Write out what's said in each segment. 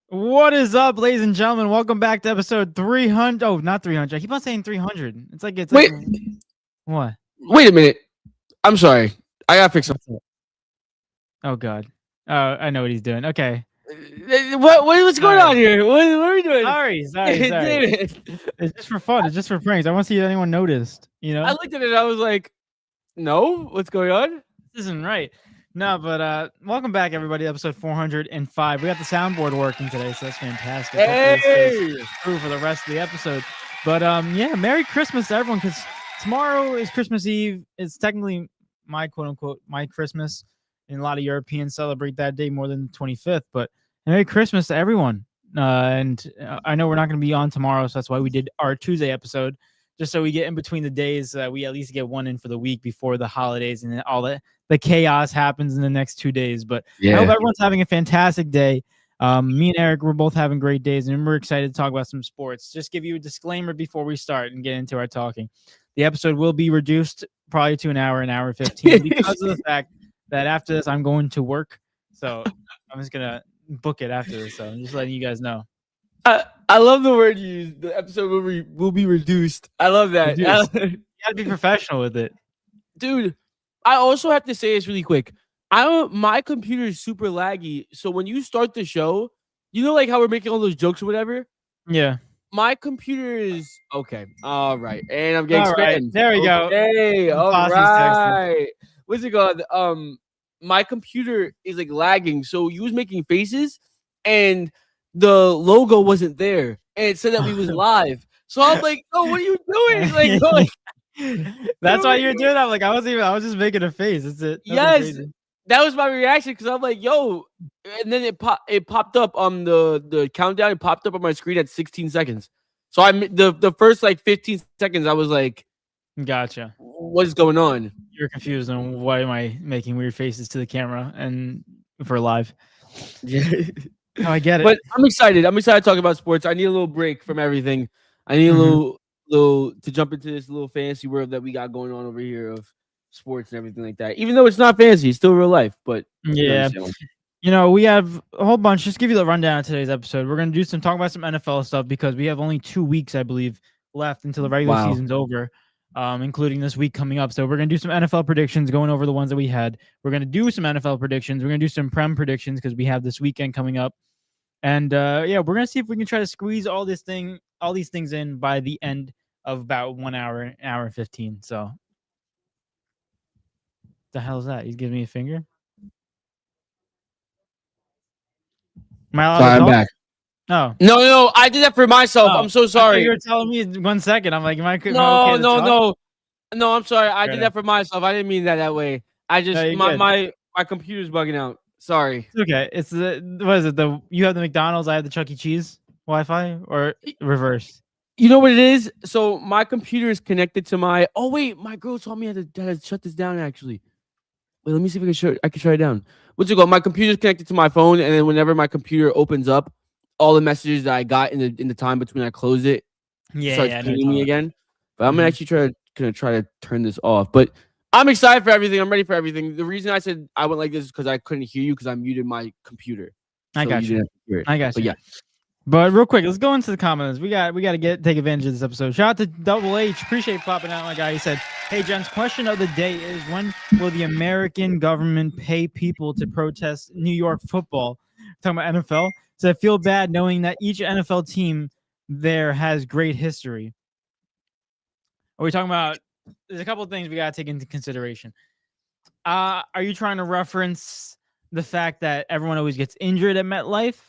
What is up, ladies and gentlemen? Welcome back to episode 300. Oh, not 300. I keep on saying 300. It's like Wait, what? wait a minute. I'm sorry. I gotta fix What's up? Oh God. I know what he's doing. Okay. something. What's going Sorry. on here? What are we doing? Sorry. Damn it. It's just for fun. It's just for pranks. I want to see if anyone noticed. I looked at it and I was like, no, what's going on? This isn't right. No, but welcome back, everybody. Episode 405. We got the soundboard working today, so that's fantastic. Hopefully this Hey. stays true for the rest of the episode. But yeah, Merry Christmas to everyone, because tomorrow is Christmas Eve. It's technically my quote unquote my Christmas, and a lot of Europeans celebrate that day more than the 25th. But Merry Christmas to everyone. And I know we're not going to be on tomorrow, so that's why we did our Tuesday episode, just so we get in between the days. We at least get one in for the week before the holidays, and then all the chaos happens in the next 2 days. But I hope everyone's having a fantastic day. Me and Eric, we're both having great days, and we're excited to talk about some sports. Just give you a disclaimer before we start and get into our talking. The episode will be reduced probably to an hour 15, because of the fact that after this, I'm going to work. So I'm just going to book it after this. So I'm just letting you guys know. I love the word you used. The episode will be reduced. I love that. You got to be professional with it. Dude, I also have to say this really quick. My computer is super laggy. So when you start the show, you know, like how we're making all those jokes or whatever? Yeah. My computer is okay. All right, and I'm getting spammed. There we go. Hey, all right. What's it called? My computer is like lagging, so you was making faces, and the logo wasn't there, and it said that we was live. So I'm like, "Oh, what are you doing?" That's why you're doing that. Like I was just making a face. That's it. Yes, that was my reaction because I'm like, "Yo," and then it popped up on the countdown. It popped up on my screen at 16 seconds. So the first like 15 seconds, I was like, "Gotcha. What is going on?" You're confused on why am I making weird faces to the camera and for live. Yeah, I get it. But I'm excited. I'm excited to talk about sports. I need a little break from everything. I need a little to jump into this little fantasy world that we got going on over here of sports and everything like that. Even though it's not fantasy, it's still real life. But yeah, we have a whole bunch. Just give you the rundown of today's episode. We're gonna talk about some NFL stuff because we have only 2 weeks, I believe, left until the regular season's over, including this week coming up. So we're gonna do some NFL predictions, going over the ones that we had. We're gonna do some NFL predictions. We're gonna do some Prem predictions because we have this weekend coming up. And yeah, we're gonna see if we can try to squeeze all these things in by the end of about 1 hour, an hour and 15. So, the hell is that? He's giving me a finger. Am I allowed to talk? I'm back. Oh no, I did that for myself. I'm so sorry. You were telling me 1 second. I'm like, am I okay no. I'm sorry. I did that for myself. I didn't mean that way. I just my computer's bugging out. Sorry. It's okay. It's what is it? You have the McDonald's, I have the Chuck E. Cheese Wi-Fi, or reverse? You know what it is? So my computer is connected to my. Oh wait, my girl told me I had to shut this down. Actually, wait. Let me see if I can shut it down. What's it called? My computer's connected to my phone, and then whenever my computer opens up, all the messages that I got in the time between I close it, starts pinging me again. But I'm gonna actually try to turn this off. But I'm excited for everything. I'm ready for everything. The reason I said I went like this is because I couldn't hear you because I muted my computer. I got you. I got you. But yeah. But real quick, let's go into the comments. We got to take advantage of this episode. Shout out to Double H. Appreciate popping out, my guy. He said, "Hey, gents, question of the day is when will the American government pay people to protest New York football?" Talking about NFL. So I feel bad knowing that each NFL team there has great history. Are we talking about? There's a couple of things we got to take into consideration. Are you trying to reference the fact that everyone always gets injured at MetLife?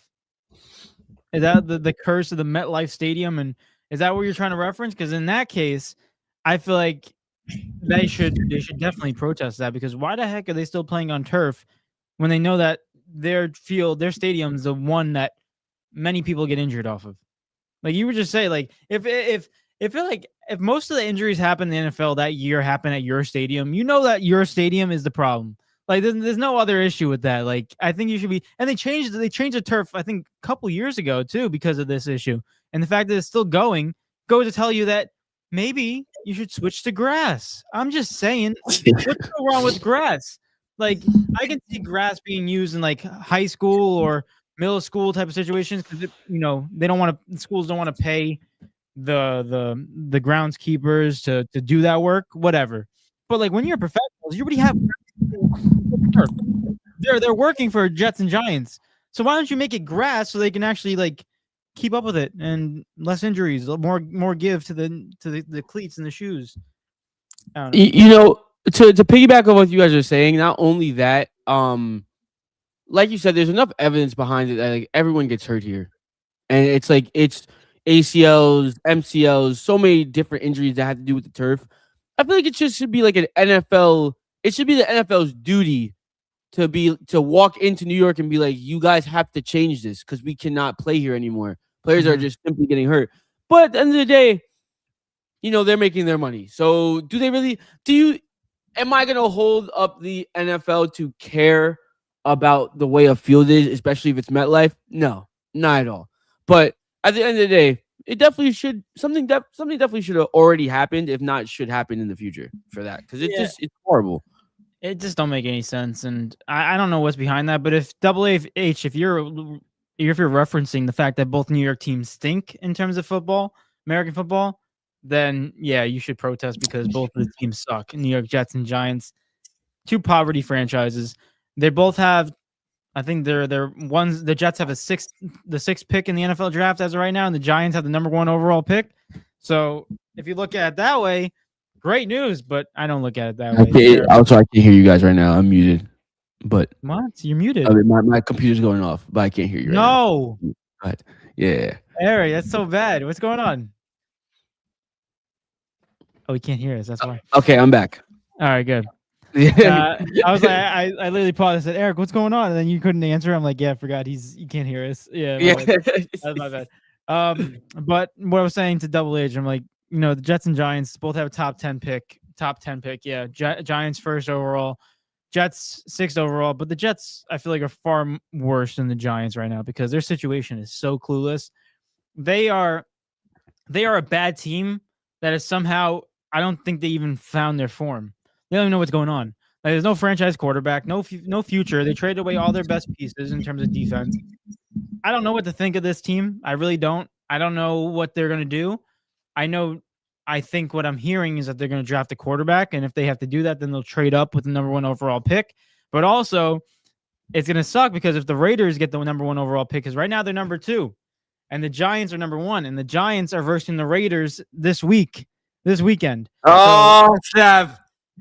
Is that the curse of the MetLife Stadium? And is that what you're trying to reference? Because in that case, I feel like they should definitely protest that, because why the heck are they still playing on turf when they know that their stadium is the one that many people get injured off of? Like you would just say, like if most of the injuries happen in the NFL that year happen at your stadium, you know that your stadium is the problem. Like there's no other issue with that. Like I think you should be, and they changed the turf I think a couple years ago too because of this issue, and the fact that it's still going goes to tell you that maybe you should switch to grass. I'm just saying, what's wrong with grass? Like I can see grass being used in like high school or middle school type of situations because they don't want to. Schools don't want to pay the groundskeepers to do that work, whatever. But like when you're professionals, you already have they're working for Jets and Giants. So why don't you make it grass so they can actually like keep up with it and less injuries, more give to the cleats and the shoes. I don't know. You know, to piggyback on what you guys are saying, not only that, like you said, there's enough evidence behind it that like everyone gets hurt here, and it's like it's ACLs, MCLs, so many different injuries that have to do with the turf. I feel like it just should be like an NFL. It should be the NFL's duty to walk into New York and be like, you guys have to change this because we cannot play here anymore. Players are just simply getting hurt. But at the end of the day, they're making their money. So do they really? Am I gonna hold up the NFL to care about the way a field is, especially if it's MetLife? No, not at all. But at the end of the day, it definitely should something definitely should have already happened, if not should happen in the future for that, because it's horrible. It just don't make any sense, and I don't know what's behind that. But if AH, if you're referencing the fact that both New York teams stink in terms of football, American football, then yeah, you should protest because both of the teams suck. New York Jets and Giants, two poverty franchises. They both have, I think they're ones. The Jets have the sixth pick in the NFL draft as of right now, and the Giants have the number 1 overall pick. So if you look at it that way, great news. But I don't look at it that way. Also, I can't hear you guys right now. I'm muted. But what? You're muted. I mean, my computer's going off, but I can't hear you. No. Right now. But yeah, Eric, that's so bad. What's going on? Oh, he can't hear us. That's why. Okay, I'm back. All right, good. I was like, I literally paused and said, Eric, what's going on? And then you couldn't answer. I'm like, yeah, I forgot. He can't hear us. Yeah, that's my bad. But what I was saying to Double H, I'm like, the Jets and Giants both have a top 10 pick. Yeah, Giants first overall, Jets 6th overall. But the Jets, I feel like, are far worse than the Giants right now because their situation is so clueless. They are a bad team that is somehow, I don't think they even found their form. They don't even know what's going on. Like, there's no franchise quarterback, no future. They traded away all their best pieces in terms of defense. I don't know what to think of this team. I really don't. I don't know what they're going to do. I think what I'm hearing is that they're going to draft a quarterback, and if they have to do that, then they'll trade up with the number 1 overall pick. But also, it's going to suck because if the Raiders get the number 1 overall pick, because right now they're number 2, and the Giants are number 1, and the Giants are versing the Raiders this weekend. Oh, snap.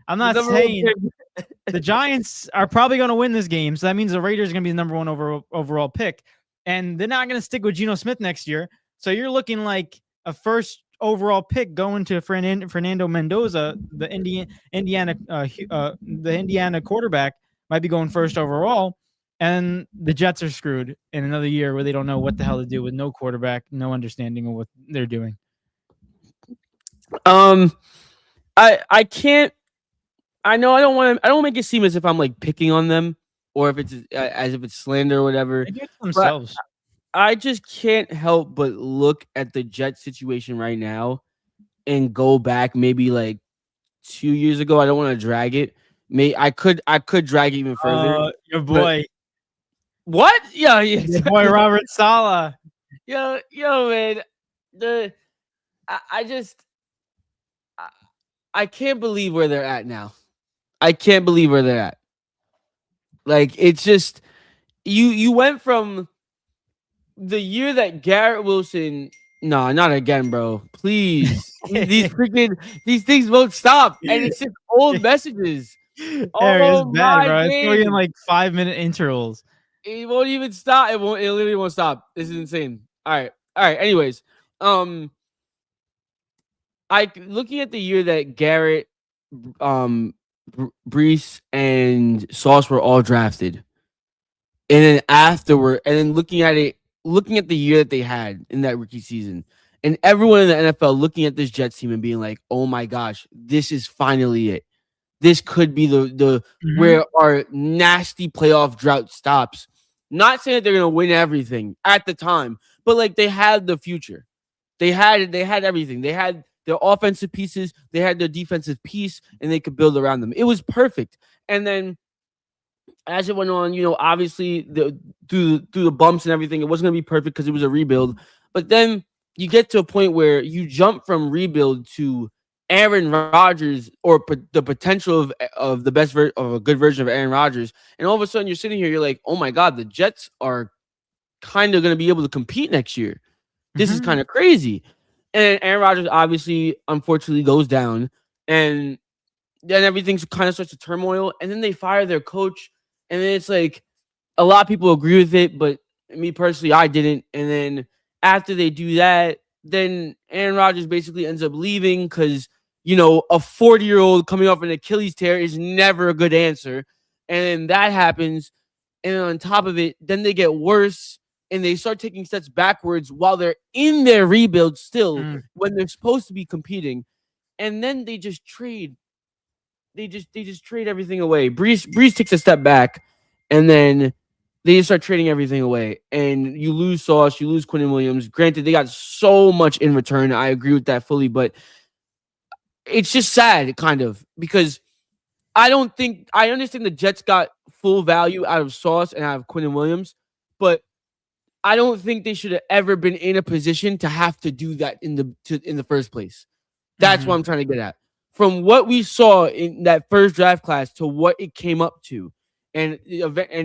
I'm not saying the Giants are probably going to win this game, so that means the Raiders are going to be the number 1 overall pick, and they're not going to stick with Geno Smith next year. So you're looking like a first overall pick going to Fernando Mendoza, the Indiana quarterback, might be going first overall, and the Jets are screwed in another year where they don't know what the hell to do with no quarterback, no understanding of what they're doing. I can't. I know I don't want to make it seem as if I'm like picking on them or if it's as if it's slander or whatever. They do it themselves. I just can't help but look at the Jets situation right now and go back maybe like 2 years ago. I don't want to drag it. I could drag it even further. Your boy. What? Yeah. Your boy Robert Saleh. Yo, man. I can't believe where they're at now. I can't believe where they're at. Like, it's just you went from the year that Garrett Wilson. No, not again, bro. Please. these things won't stop. And it's just old messages. It's bad, bro. It's in like 5-minute intervals. It won't even stop. It literally won't stop. This is insane. All right. Anyways, looking at the year that Garrett, Brees, and Sauce were all drafted, and then afterward, and then looking at the year that they had in that rookie season, and everyone in the NFL looking at this Jets team and being like, "Oh my gosh, this is finally it. This could be the where our nasty playoff drought stops." Not saying that they're gonna win everything at the time, but like they had the future. They had everything. They had their offensive pieces, they had their defensive piece, and they could build around them. It was perfect. And then as it went on, obviously through the bumps and everything, it wasn't gonna be perfect because it was a rebuild. But then you get to a point where you jump from rebuild to Aaron Rodgers, or the potential of the best of a good version of Aaron Rodgers, and all of a sudden you're sitting here, you're like, oh my god, the Jets are kind of gonna be able to compete next year. This is kind of crazy. And Aaron Rodgers obviously, unfortunately, goes down, and then everything kind of starts to turmoil. And then they fire their coach, and then it's like a lot of people agree with it, but me personally, I didn't. And then after they do that, then Aaron Rodgers basically ends up leaving because a 40-year-old coming off an Achilles tear is never a good answer. And then that happens, and then on top of it, then they get worse. And they start taking steps backwards while they're in their rebuild still, when they're supposed to be competing. And then they just trade. They just trade everything away. Brees takes a step back, and then they just start trading everything away. And you lose Sauce, you lose Quentin Williams. Granted, they got so much in return. I agree with that fully, but it's just sad, kind of, because I understand the Jets got full value out of Sauce and out of Quentin Williams, but I don't think they should have ever been in a position to have to do that in the first place. That's what I'm trying to get at. From what we saw in that first draft class to what it came up to, and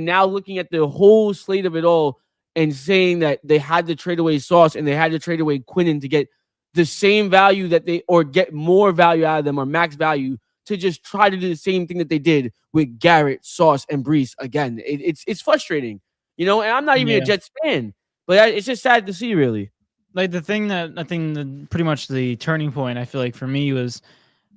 now looking at the whole slate of it all and saying that they had to trade away Sauce and they had to trade away Quinnen to get the same value or get more value out of them, or max value, to just try to do the same thing that they did with Garrett, Sauce, and Brees again. It's frustrating. And I'm not even a Jets fan, but it's just sad to see, really. Like I think pretty much the turning point, I feel like, for me was,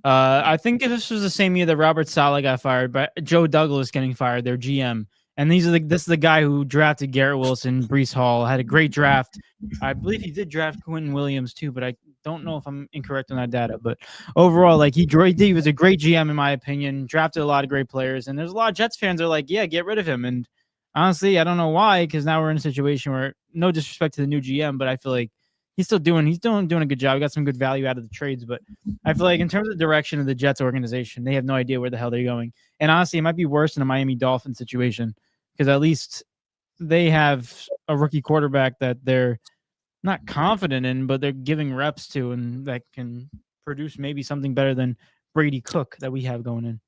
I think this was the same year that Robert Saleh got fired, but Joe Douglas getting fired, their GM. And this is the guy who drafted Garrett Wilson, Brees Hall, had a great draft. I believe he did draft Quentin Williams too, but I don't know if I'm incorrect on that data. But overall, like he was a great GM in my opinion, drafted a lot of great players. And there's a lot of Jets fans that are like, yeah, get rid of him. And honestly, I don't know why, because now we're in a situation where, no disrespect to the new GM, but I feel like he's doing a good job. He got some good value out of the trades, but I feel like in terms of the direction of the Jets organization, they have no idea where the hell they're going. And honestly, it might be worse than a Miami Dolphins situation, because at least they have a rookie quarterback that they're not confident in, but they're giving reps to, and that can produce maybe something better than Brady Cook that we have going in.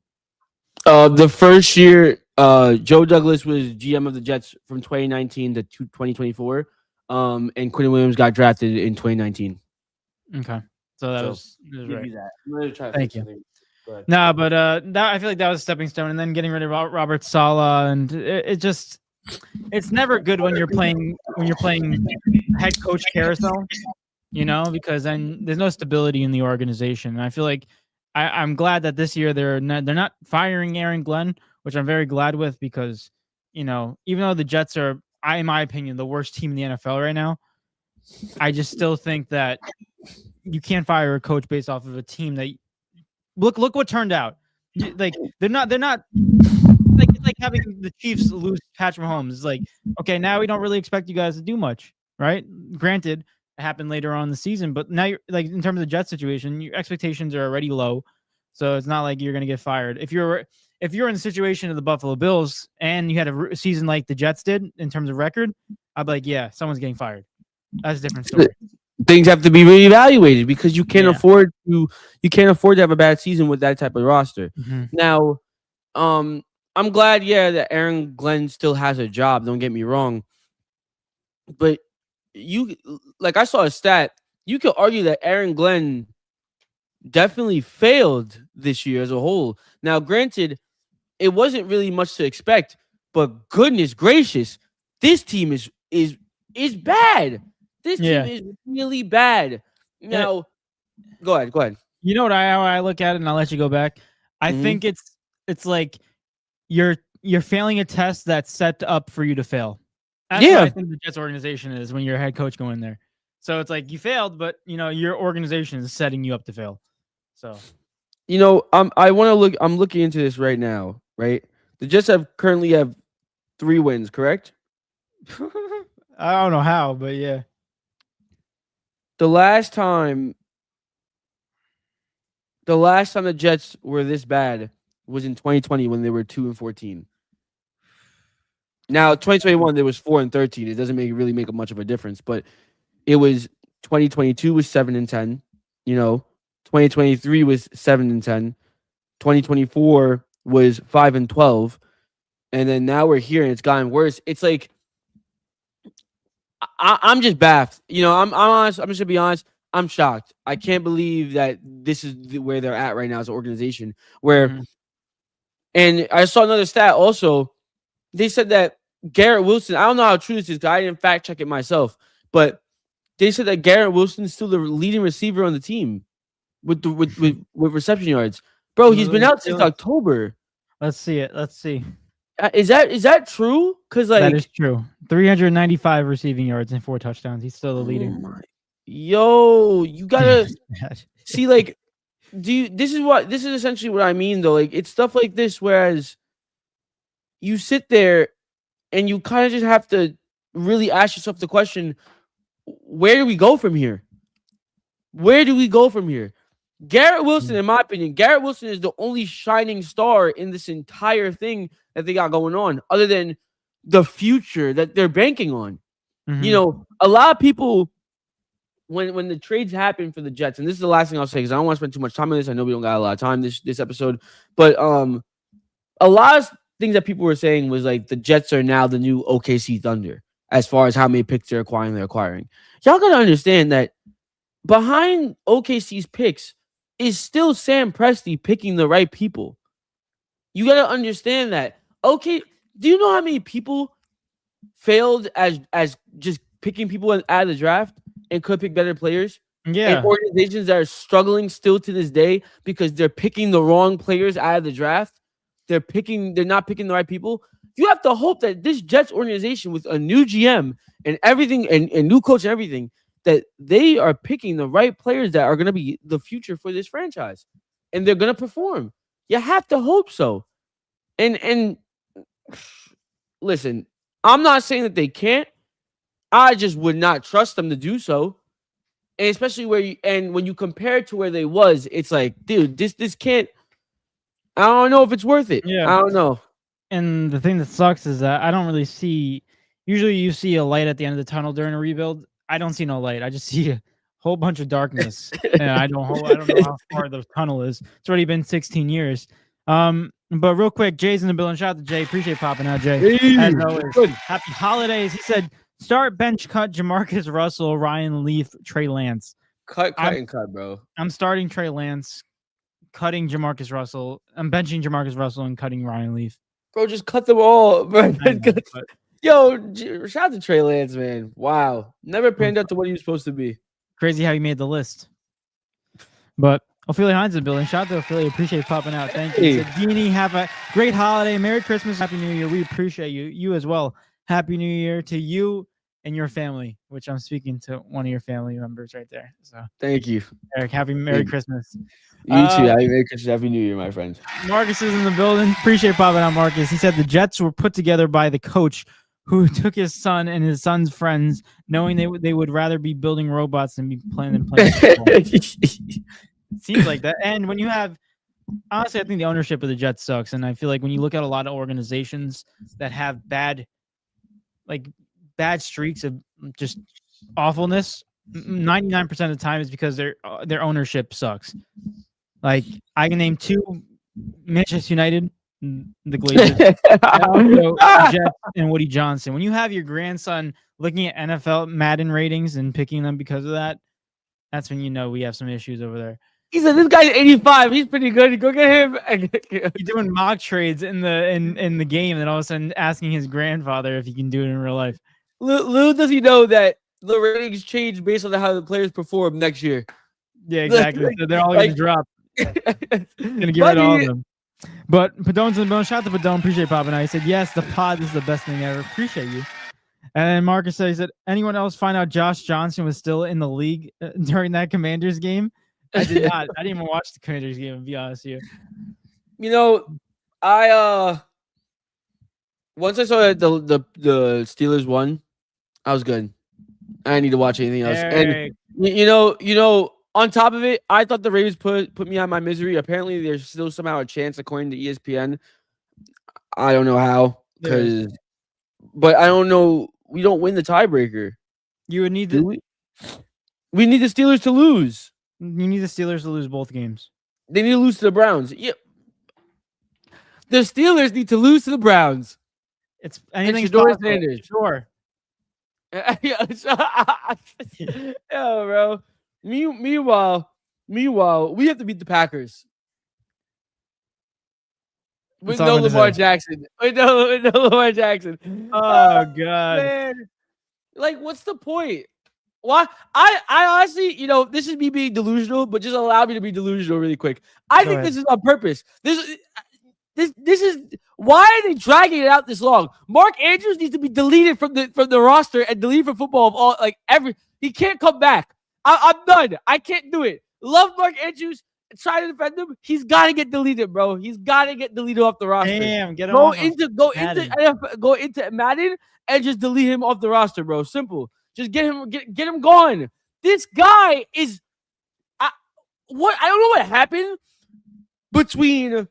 The first year, Joe Douglas was GM of the Jets from 2019 to 2024. And Quentin Williams got drafted in 2019. Okay, so that was right. That. I'm gonna try to Thank you. No, but that, I feel like that was a stepping stone, and then getting rid of Robert Saleh, and it's never good when you're playing head coach carousel, because then there's no stability in the organization. And I feel like I'm glad that this year they're not firing Aaron Glenn, which I'm very glad with, because even though the Jets are, in my opinion, the worst team in the NFL right now, I just still think that you can't fire a coach based off of a team that look what turned out. Like they're not like, it's like having the Chiefs lose Patrick Mahomes. It's like, okay, now we don't really expect you guys to do much, right? Granted, it happened later on in the season, but now you're like, in terms of the Jets situation, your expectations are already low, so it's not like you're gonna get fired. If you're in the situation of the Buffalo Bills and you had a season like the Jets did in terms of record, I'd be like, yeah, someone's getting fired. That's a different story. Things have to be reevaluated, because you can't afford to have a bad season with that type of roster. Now, I'm glad, that Aaron Glenn still has a job. Don't get me wrong, but I saw a stat. You could argue that Aaron Glenn definitely failed this year as a whole. Now, granted, it wasn't really much to expect, but goodness gracious, this team is bad. This team is really bad. Now, go ahead. You know how I look at it, and I'll let you go back. I think it's like you're failing a test that's set up for you to fail. That's what I think the Jets organization is when you're a head coach going there. So it's like you failed, but your organization is setting you up to fail. So, I'm looking into this right now, right? The Jets currently have 3 wins, correct? I don't know how, but yeah. The last time the Jets were this bad was in 2020 when they were 2-14. Now 2021 there was 4-13. It doesn't really make much of a difference, but it was 2022 was 7-10. 2023 was 7-10. 2024 was 5-12, and then now we're here and it's gotten worse. It's like I'm just baffed. I'm honest. I'm just gonna be honest. I'm shocked. I can't believe that this is where they're at right now as an organization. And I saw another stat also. They said that Garrett Wilson. I don't know how true this is. I didn't fact check it myself, but they said that Garrett Wilson is still the leading receiver on the team with reception yards. Bro, he's been out since October. Let's see it. Let's see. Is that true? Because that is true. 395 receiving yards and 4 touchdowns. He's still the leader. Yo, you gotta see. Like, this is essentially what I mean though. Like, it's stuff like this. Whereas you sit there and you kind of just have to really ask yourself the question: where do we go from here? Where do we go from here? Garrett Wilson, in my opinion, Garrett Wilson is the only shining star in this entire thing that they got going on, other than the future that they're banking on. A lot of people, when the trades happen for the Jets, and this is the last thing I'll say because I don't want to spend too much time on this. I know we don't got a lot of time this episode, but a lot of things that people were saying was like the Jets are now the new OKC Thunder as far as how many picks they're acquiring. Y'all gotta understand that behind OKC's picks is still Sam Presti picking the right people. You got to understand that. Okay, do you know how many people failed as just picking people out of the draft and could pick better players? Yeah. And organizations that are struggling still to this day because they're picking the wrong players out of the draft. They're not picking the right people. You have to hope that this Jets organization with a new GM and everything and new coach and everything, that they are picking the right players that are going to be the future for this franchise, and they're going to perform. You have to hope so. And listen, I'm not saying that they can't. I just would not trust them to do so. And especially when you compare it to where they was, it's like, dude, this can't. I don't know if it's worth it. Yeah, I don't know. And the thing that sucks is that I don't really see. Usually, you see a light at the end of the tunnel during a rebuild. I don't see no light. I just see a whole bunch of darkness, and I don't know how far the tunnel is. It's already been 16 years. But real quick, Jay's in the building. Shout out to Jay. Appreciate popping out, Jay. Hey, as always, happy holidays. He said, start bench cut Jamarcus Russell, Ryan Leaf, Trey Lance. Cut, bro. I'm starting Trey Lance, cutting Jamarcus Russell. I'm benching Jamarcus Russell and cutting Ryan Leaf. Bro, just cut them all, bro. Know, Yo, shout out to Trey Lance, man. Wow. Never panned out to what he was supposed to be. Crazy how he made the list. But Ophelia Hines in the building. Shout out to Ophelia. Appreciate popping out. Thank you. D&E, have a great holiday. Merry Christmas. Happy New Year. We appreciate you. You as well. Happy New Year to you and your family, which I'm speaking to one of your family members right there. So thank you. Eric, Merry Christmas. You too. Merry Christmas. Happy New Year, my friend. Marcus is in the building. Appreciate popping out, Marcus. He said the Jets were put together by the coach who took his son and his son's friends, knowing they would rather be building robots than playing football. It seems like that. And when you have, honestly, I think the ownership of the Jets sucks. And I feel like when you look at a lot of organizations that have bad streaks of just awfulness, 99% of the time is because their ownership sucks. Like, I can name 2: Manchester United, the Glazers, Jets, and Woody Johnson. When you have your grandson looking at NFL Madden ratings and picking them because of that, that's when you know we have some issues over there. He said, "This guy's 85. He's pretty good. Go get him." He's doing mock trades in the game, and all of a sudden asking his grandfather if he can do it in real life. Lou, does he know that the ratings change based on how the players perform next year? Yeah, exactly. So they're all going to drop. Going to get rid of all of them. But Padon's in the bone. Shout out to Padon. Appreciate popping out. He said, yes, the pod is the best thing ever. Appreciate you. And then Marcus says that anyone else find out Josh Johnson was still in the league during that Commanders game? I did not. I didn't even watch the Commanders game, to be honest with you. You know, I once I saw that the Steelers won, I was good. I didn't need to watch anything else. Eric. And you know, on top of it, I thought the Ravens put me out of my misery. Apparently, there's still somehow a chance, according to ESPN. I don't know how, because but I don't know. We don't win the tiebreaker. You would need Do the we? We need the Steelers to lose. Steelers to lose both games. They need to lose to the Browns. Yeah. The Steelers need to lose to the Browns. It's anything's Shador possible. Sanders. Sure. Yeah, bro. Meanwhile, we have to beat the Packers with no Lamar Jackson. With no Lamar Jackson. Oh God, man. Like, what's the point? Why? I honestly, this is me being delusional, but just allow me to be delusional really quick. I think this is on purpose. This is why are they dragging it out this long? Mark Andrews needs to be deleted from the roster and deleted from football of all he can't come back. I'm done. I can't do it. Love Mark Andrews. Try to defend him. He's got to get deleted, bro. He's got to get deleted off the roster. Damn, get him go off into Madden and just delete him off the roster, bro. Simple. Just get him gone. This guy is what I don't know what happened between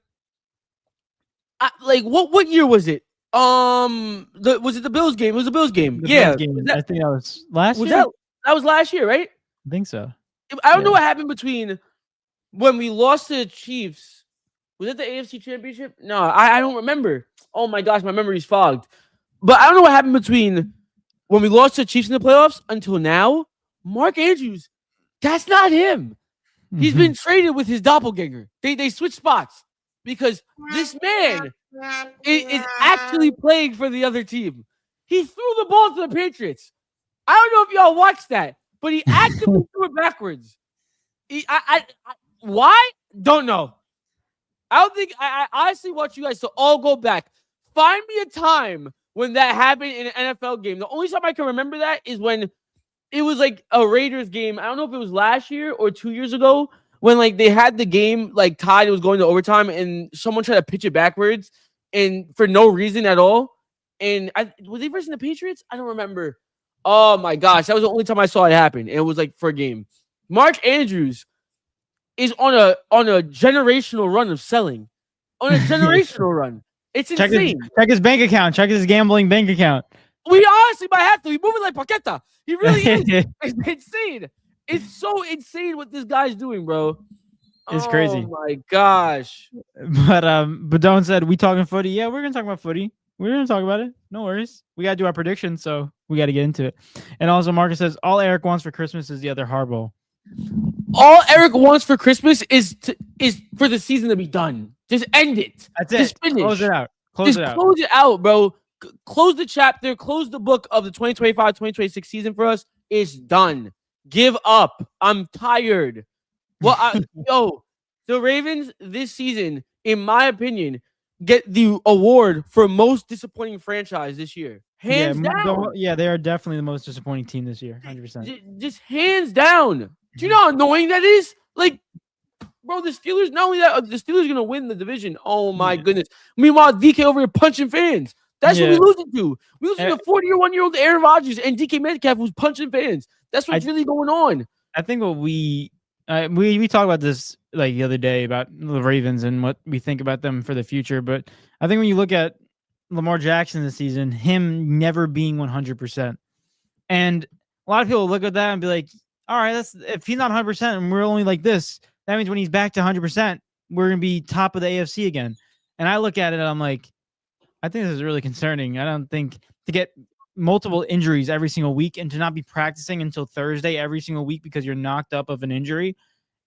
what year was it? Was it the Bills game? It was the Bills game. Bills game. I think that was last year. That was last year, right? I think so. I don't know what happened between when we lost to the Chiefs. Was it the AFC Championship? No, I don't remember. Oh my gosh, my memory's fogged. But I don't know what happened between when we lost to the Chiefs in the playoffs until now. Mark Andrews, that's not him. He's been traded with his doppelganger. They switched spots because this man is actually playing for the other team. He threw the ball to the Patriots. I don't know if y'all watched that, but he actively threw it backwards. Why? Don't know. I don't think I honestly want you guys to all go back. Find me a time when that happened in an NFL game. The only time I can remember that is when it was like a Raiders game. I don't know if it was last year or 2 years ago when they had the game tied. It was going to overtime and someone tried to pitch it backwards and for no reason at all. And was they versus the Patriots? I don't remember. Oh my gosh, that was the only time I saw it happen. And it was for a game. Mark Andrews is on a generational run of selling. On a generational run. It's insane. Check his bank account. Check his gambling bank account. We honestly might have to. He's moving like Paqueta. He really is. It's insane. It's so insane what this guy's doing, bro. It's crazy. Oh my gosh. But Don said, we talking footy? Yeah, we're gonna talk about footy. We're gonna talk about it. No worries. We gotta do our predictions, so we gotta get into it. And also Marcus says, all Eric wants for Christmas is the other Harbaugh. All Eric wants for Christmas is for the season to be done. Just end it. That's it. Just finish. Close it out. Close it out, bro. Close the chapter. Close the book of the 2025-2026 season for us. It's done. Give up. I'm tired. Well, the Ravens this season, in my opinion, get the award for most disappointing franchise this year. Hands down. They are definitely the most disappointing team this year. 100%. Just hands down. Do you know how annoying that is? Bro, the Steelers, not only that, the Steelers are going to win the division. Oh, my goodness. Meanwhile, DK over here punching fans. That's what we losing to. We losing to 41-year-old Aaron Rodgers and DK Metcalf who's punching fans. That's what's really going on. I think what we talked about this the other day about the Ravens and what we think about them for the future. But I think when you look at Lamar Jackson this season, him never being 100%. And a lot of people look at that and be like, all right, if he's not 100% and we're only like this, that means when he's back to 100%, we're going to be top of the AFC again. And I look at it and I'm like, I think this is really concerning. I don't think to get multiple injuries every single week and to not be practicing until Thursday every single week because you're knocked up of an injury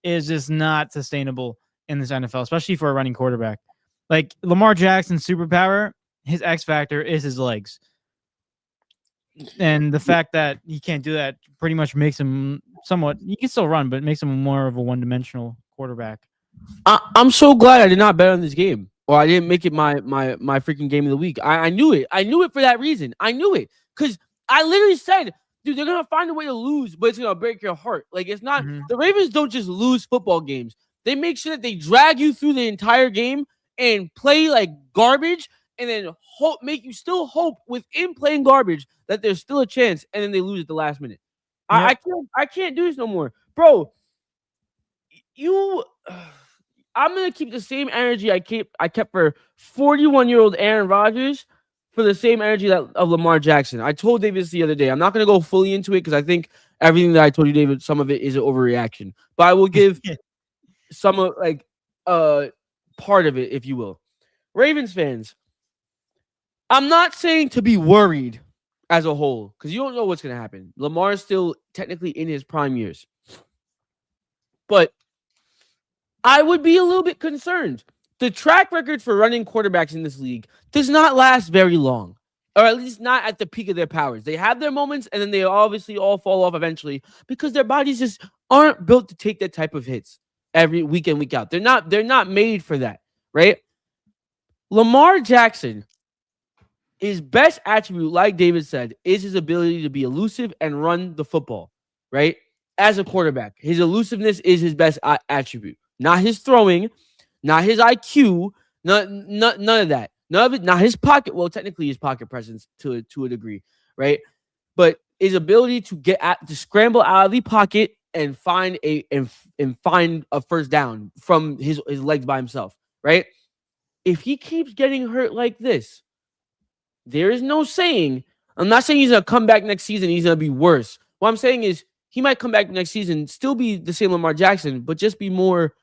is just not sustainable in this NFL, especially for a running quarterback. Lamar Jackson's superpower, his X factor is his legs. And the fact that he can't do that pretty much makes him somewhat, he can still run, but it makes him more of a one-dimensional quarterback. I'm so glad I did not bet on this game. Or I didn't make it my freaking game of the week. I knew it. I knew it for that reason. I knew it. Because I literally said, dude, they're going to find a way to lose, but it's going to break your heart. It's not, the Ravens don't just lose football games. They make sure that they drag you through the entire game and play like garbage and then make you still hope within playing garbage that there's still a chance, and then they lose at the last minute. Yep. I can't do this no more. Bro, I'm gonna keep the same energy I kept for 41-year-old Aaron Rodgers for the same energy of Lamar Jackson. I told Davis the other day, I'm not going to go fully into it because I think everything that I told you, David, some of it is an overreaction. But I will give some of part of it, if you will. Ravens fans, I'm not saying to be worried as a whole because you don't know what's going to happen. Lamar is still technically in his prime years. But I would be a little bit concerned. The track record for running quarterbacks in this league does not last very long, or at least not at the peak of their powers. They have their moments, and then they obviously all fall off eventually because their bodies just aren't built to take that type of hits every week in, week out. They're not made for that, right? Lamar Jackson, his best attribute, like David said, is his ability to be elusive and run the football, right? As a quarterback, his elusiveness is his best attribute. Not his throwing, not his IQ, none of that. None of it, not his pocket. Well, technically his pocket presence to a degree, right? But his ability to scramble out of the pocket and find a first down from his legs by himself, right? If he keeps getting hurt like this, there is no saying. I'm not saying he's gonna come back next season. He's gonna be worse. What I'm saying is he might come back next season, still be the same Lamar Jackson, but just be more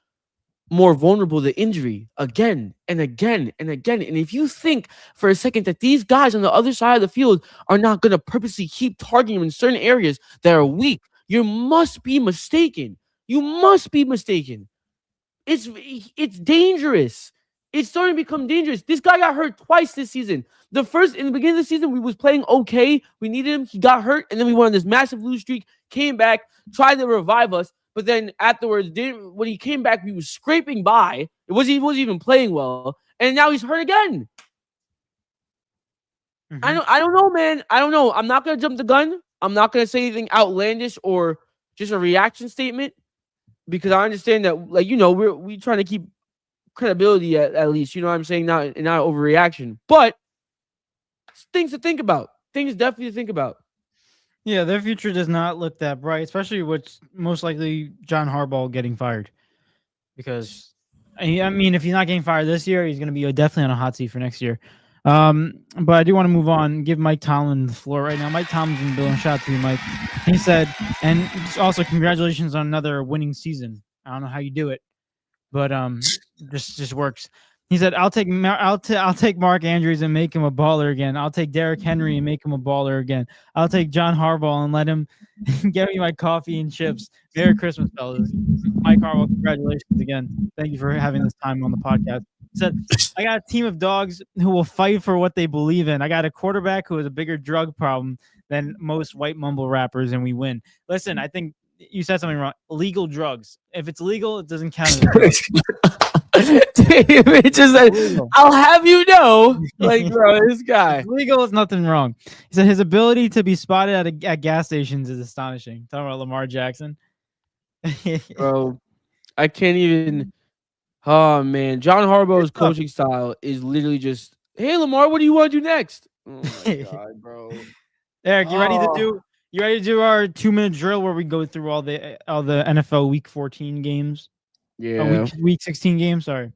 vulnerable to injury again and again and again. And if you think for a second that these guys on the other side of the field are not going to purposely keep targeting him in certain areas that are weak, you must be mistaken. You must be mistaken. It's dangerous. It's starting to become dangerous. This guy got hurt twice this season. In the beginning of the season, we was playing okay. We needed him. He got hurt, and then we went on this massive lose streak, came back, tried to revive us. But then afterwards, when he came back, he was scraping by. He wasn't even playing well, and now he's hurt again. Mm-hmm. I don't know, man. I don't know. I'm not gonna jump the gun. I'm not gonna say anything outlandish or just a reaction statement because I understand that, like, we trying to keep credibility at least. You know what I'm saying? Not overreaction, but things to think about. Things definitely to think about. Yeah, their future does not look that bright, especially with most likely John Harbaugh getting fired. Because, I mean, if he's not getting fired this year, he's going to be definitely on a hot seat for next year. But I do want to move on, give Mike Tomlin the floor right now. Mike Tomlin's in the building. Shout out to you, Mike. He said, and also congratulations on another winning season. I don't know how you do it, but just works. He said, I'll take Mark Andrews and make him a baller again. I'll take Derrick Henry and make him a baller again. I'll take John Harbaugh and let him get me my coffee and chips. Merry Christmas, fellas. Mike Harbaugh, congratulations again. Thank you for having this time on the podcast. He said, I got a team of dogs who will fight for what they believe in. I got a quarterback who has a bigger drug problem than most white mumble rappers, and we win. Listen, I think you said something wrong. Legal drugs. If it's legal, it doesn't count as drugs. David just said, I'll have you know, like, bro, this guy. It's legal is nothing wrong. He said his ability to be spotted at gas stations is astonishing. Talking about Lamar Jackson. Bro, I can't even. Oh, man. John Harbaugh's coaching style is literally just, hey, Lamar, what do you want to do next? Oh, my God, bro. Eric, you ready to do our 2-minute drill where we go through all the NFL Week 14 games? Yeah. Week 16 games, sorry.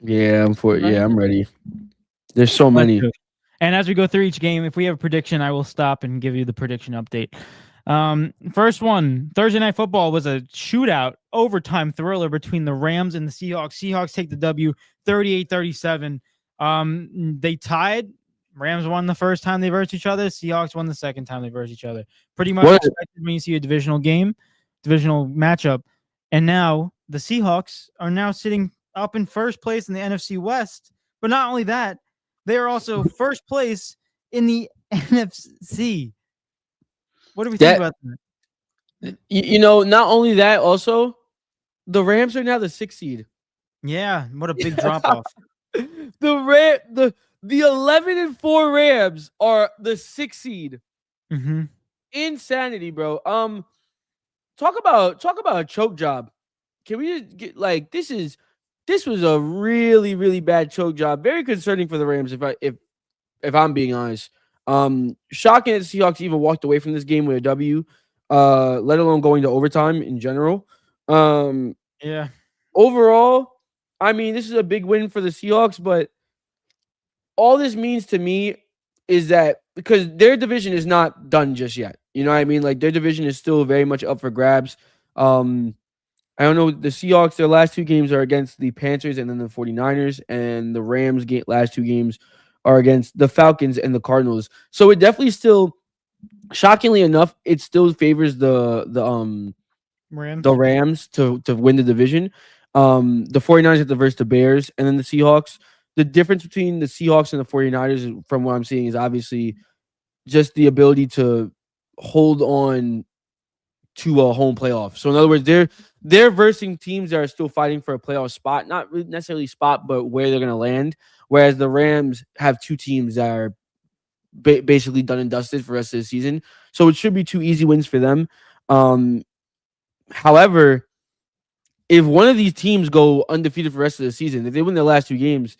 Yeah, I'm ready. There's so many. And as we go through each game, if we have a prediction, I will stop and give you the prediction update. First one, Thursday Night Football was a shootout, overtime thriller between the Rams and the Seahawks. Seahawks take the W 38-37. They tied. Rams won the first time they versed each other. Seahawks won the second time they versed each other. Pretty much expected when you see a divisional matchup. And now the Seahawks are now sitting up in first place in the NFC West. But not only that, they are also first place in the NFC. What do we think about that? Not only that, also, the Rams are now the 6th seed. Yeah, what a big drop-off. The 11-4 Rams are the 6th seed. Mm-hmm. Insanity, bro. Talk about a choke job. Can we just get this was a really, really bad choke job. Very concerning for the Rams if I'm being honest. Shocking that the Seahawks even walked away from this game with a W, let alone going to overtime in general. Yeah. Overall, I mean, this is a big win for the Seahawks, but all this means to me is that because their division is not done just yet. You know what I mean? Like their division is still very much up for grabs. I don't know. The Seahawks, their last 2 games are against the Panthers and then the 49ers, and the Rams' last 2 games are against the Falcons and the Cardinals. So it definitely still, shockingly enough, it still favors the Rams to win the division. The 49ers have to versus the Bears, and then the Seahawks. The difference between the Seahawks and the 49ers, from what I'm seeing, is obviously just the ability to hold on to a home playoff. So in other words, they're versing teams that are still fighting for a playoff spot, not really necessarily spot, but where they're going to land. Whereas the Rams have 2 teams that are basically done and dusted for the rest of the season. So it should be 2 easy wins for them. However, if one of these teams go undefeated for the rest of the season, if they win their last 2 games,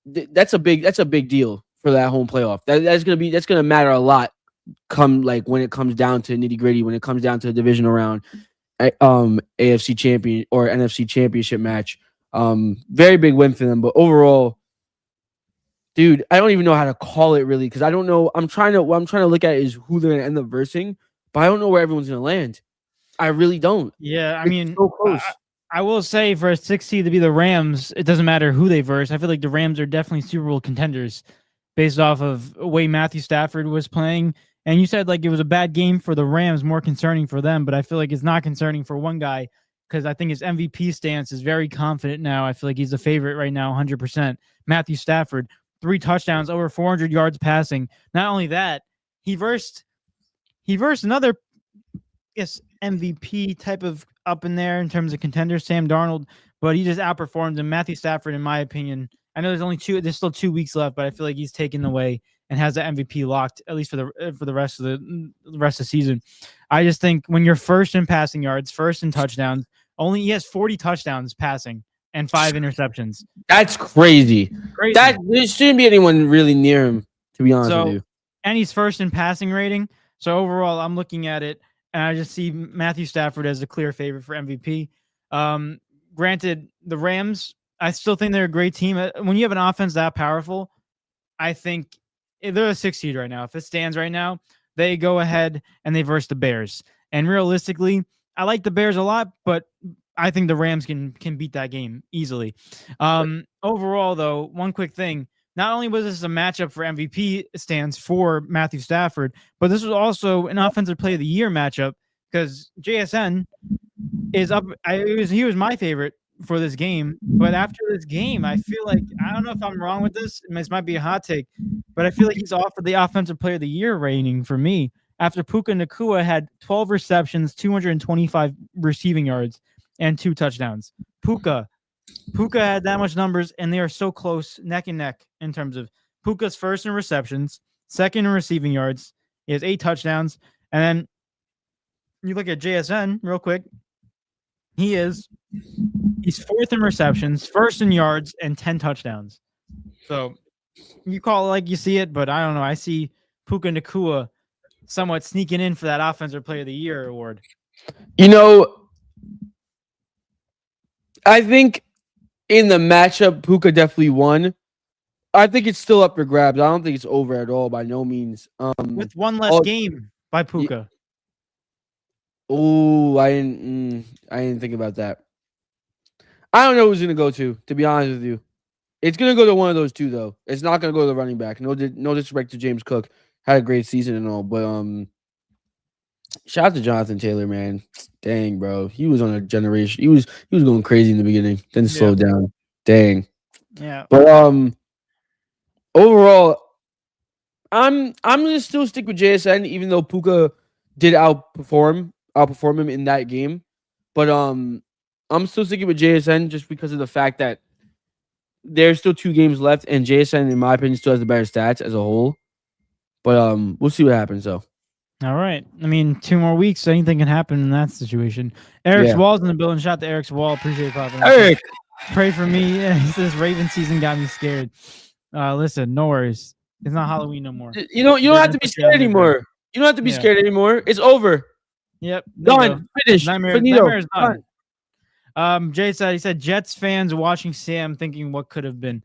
that's a big deal for that home playoff. That's gonna matter a lot come like when it comes down to nitty gritty, when it comes down to the divisional round, AFC champion or NFC championship match. Very big win for them. But overall, dude, I don't even know how to call it really because I don't know. What I'm trying to look at is who they're gonna end up versing, but I don't know where everyone's gonna land. I really don't. Yeah, I It's mean, so close. I will say for a 6 seed to be the Rams, it doesn't matter who they verse. I feel like the Rams are definitely Super Bowl contenders based off of the way Matthew Stafford was playing. And you said like it was a bad game for the Rams, more concerning for them, but I feel like it's not concerning for one guy because I think his MVP stance is very confident now. I feel like he's the favorite right now, 100%. Matthew Stafford, 3 touchdowns, over 400 yards passing. Not only that, he versed another MVP type of up in there in terms of contenders, Sam Darnold, but he just outperformed him. Matthew Stafford, in my opinion, I know there's still 2 weeks left, but I feel like he's taken away and has the MVP locked at least for the rest of the season. I just think when you're first in passing yards, first in touchdowns, he has 40 touchdowns passing and 5 interceptions. That's crazy. There shouldn't be anyone really near him, to be honest with you. And he's first in passing rating. So overall, I'm looking at it and I just see Matthew Stafford as a clear favorite for MVP. Granted, the Rams, I still think they're a great team. When you have an offense that powerful, I think they're a 6 seed right now. If it stands right now, they go ahead and they verse the Bears. And realistically, I like the Bears a lot, but I think the Rams can beat that game easily. Overall, though, one quick thing. Not only was this a matchup for MVP stands for Matthew Stafford, but this was also an offensive play of the year matchup because JSN is up. He was my favorite for this game, but after this game, I feel like I don't know if I'm wrong with this. This might be a hot take, but I feel like he's offered the offensive player of the year rating for me after Puka Nacua had 12 receptions, 225 receiving yards, and 2 touchdowns. Puka had that much numbers, and they are so close, neck and neck, in terms of Puka's first in receptions, second in receiving yards. He has 8 touchdowns. And then you look at JSN real quick. He's 4th in receptions, 1st in yards, and 10 touchdowns. So you call it like you see it, but I don't know. I see Puka Nacua somewhat sneaking in for that Offensive Player of the Year award. You know, I think in the matchup, Puka definitely won. I think it's still up for grabs. I don't think it's over at all, by no means. With one less game by Puka. Oh, I didn't think about that. I don't know who's gonna go to be honest with you. It's gonna go to one of those 2, though. It's not gonna go to the running back. No disrespect to James Cook, had a great season and all, but shout out to Jonathan Taylor, man. Dang, bro, he was on a generation. He was going crazy in the beginning, then slowed down. Dang. Yeah. But overall, I'm gonna still stick with JSN, even though Puka did outperform him in that game. But I'm still sticking with JSN just because of the fact that there's still 2 games left, and JSN, in my opinion, still has the better stats as a whole. But we'll see what happens though. All right. I mean, 2 more weeks, anything can happen in that situation. Eric's Wall's in the building. Shout out to Eric's Wall. Appreciate it, Papa. Eric, pray for me. This Raven season got me scared. Listen, no worries. It's not Halloween no more. You don't have to be scared anymore. You don't have to be scared anymore. It's over. Yep. Done. Finished. Nightmare's done. Jay said, Jets fans watching Sam thinking what could have been.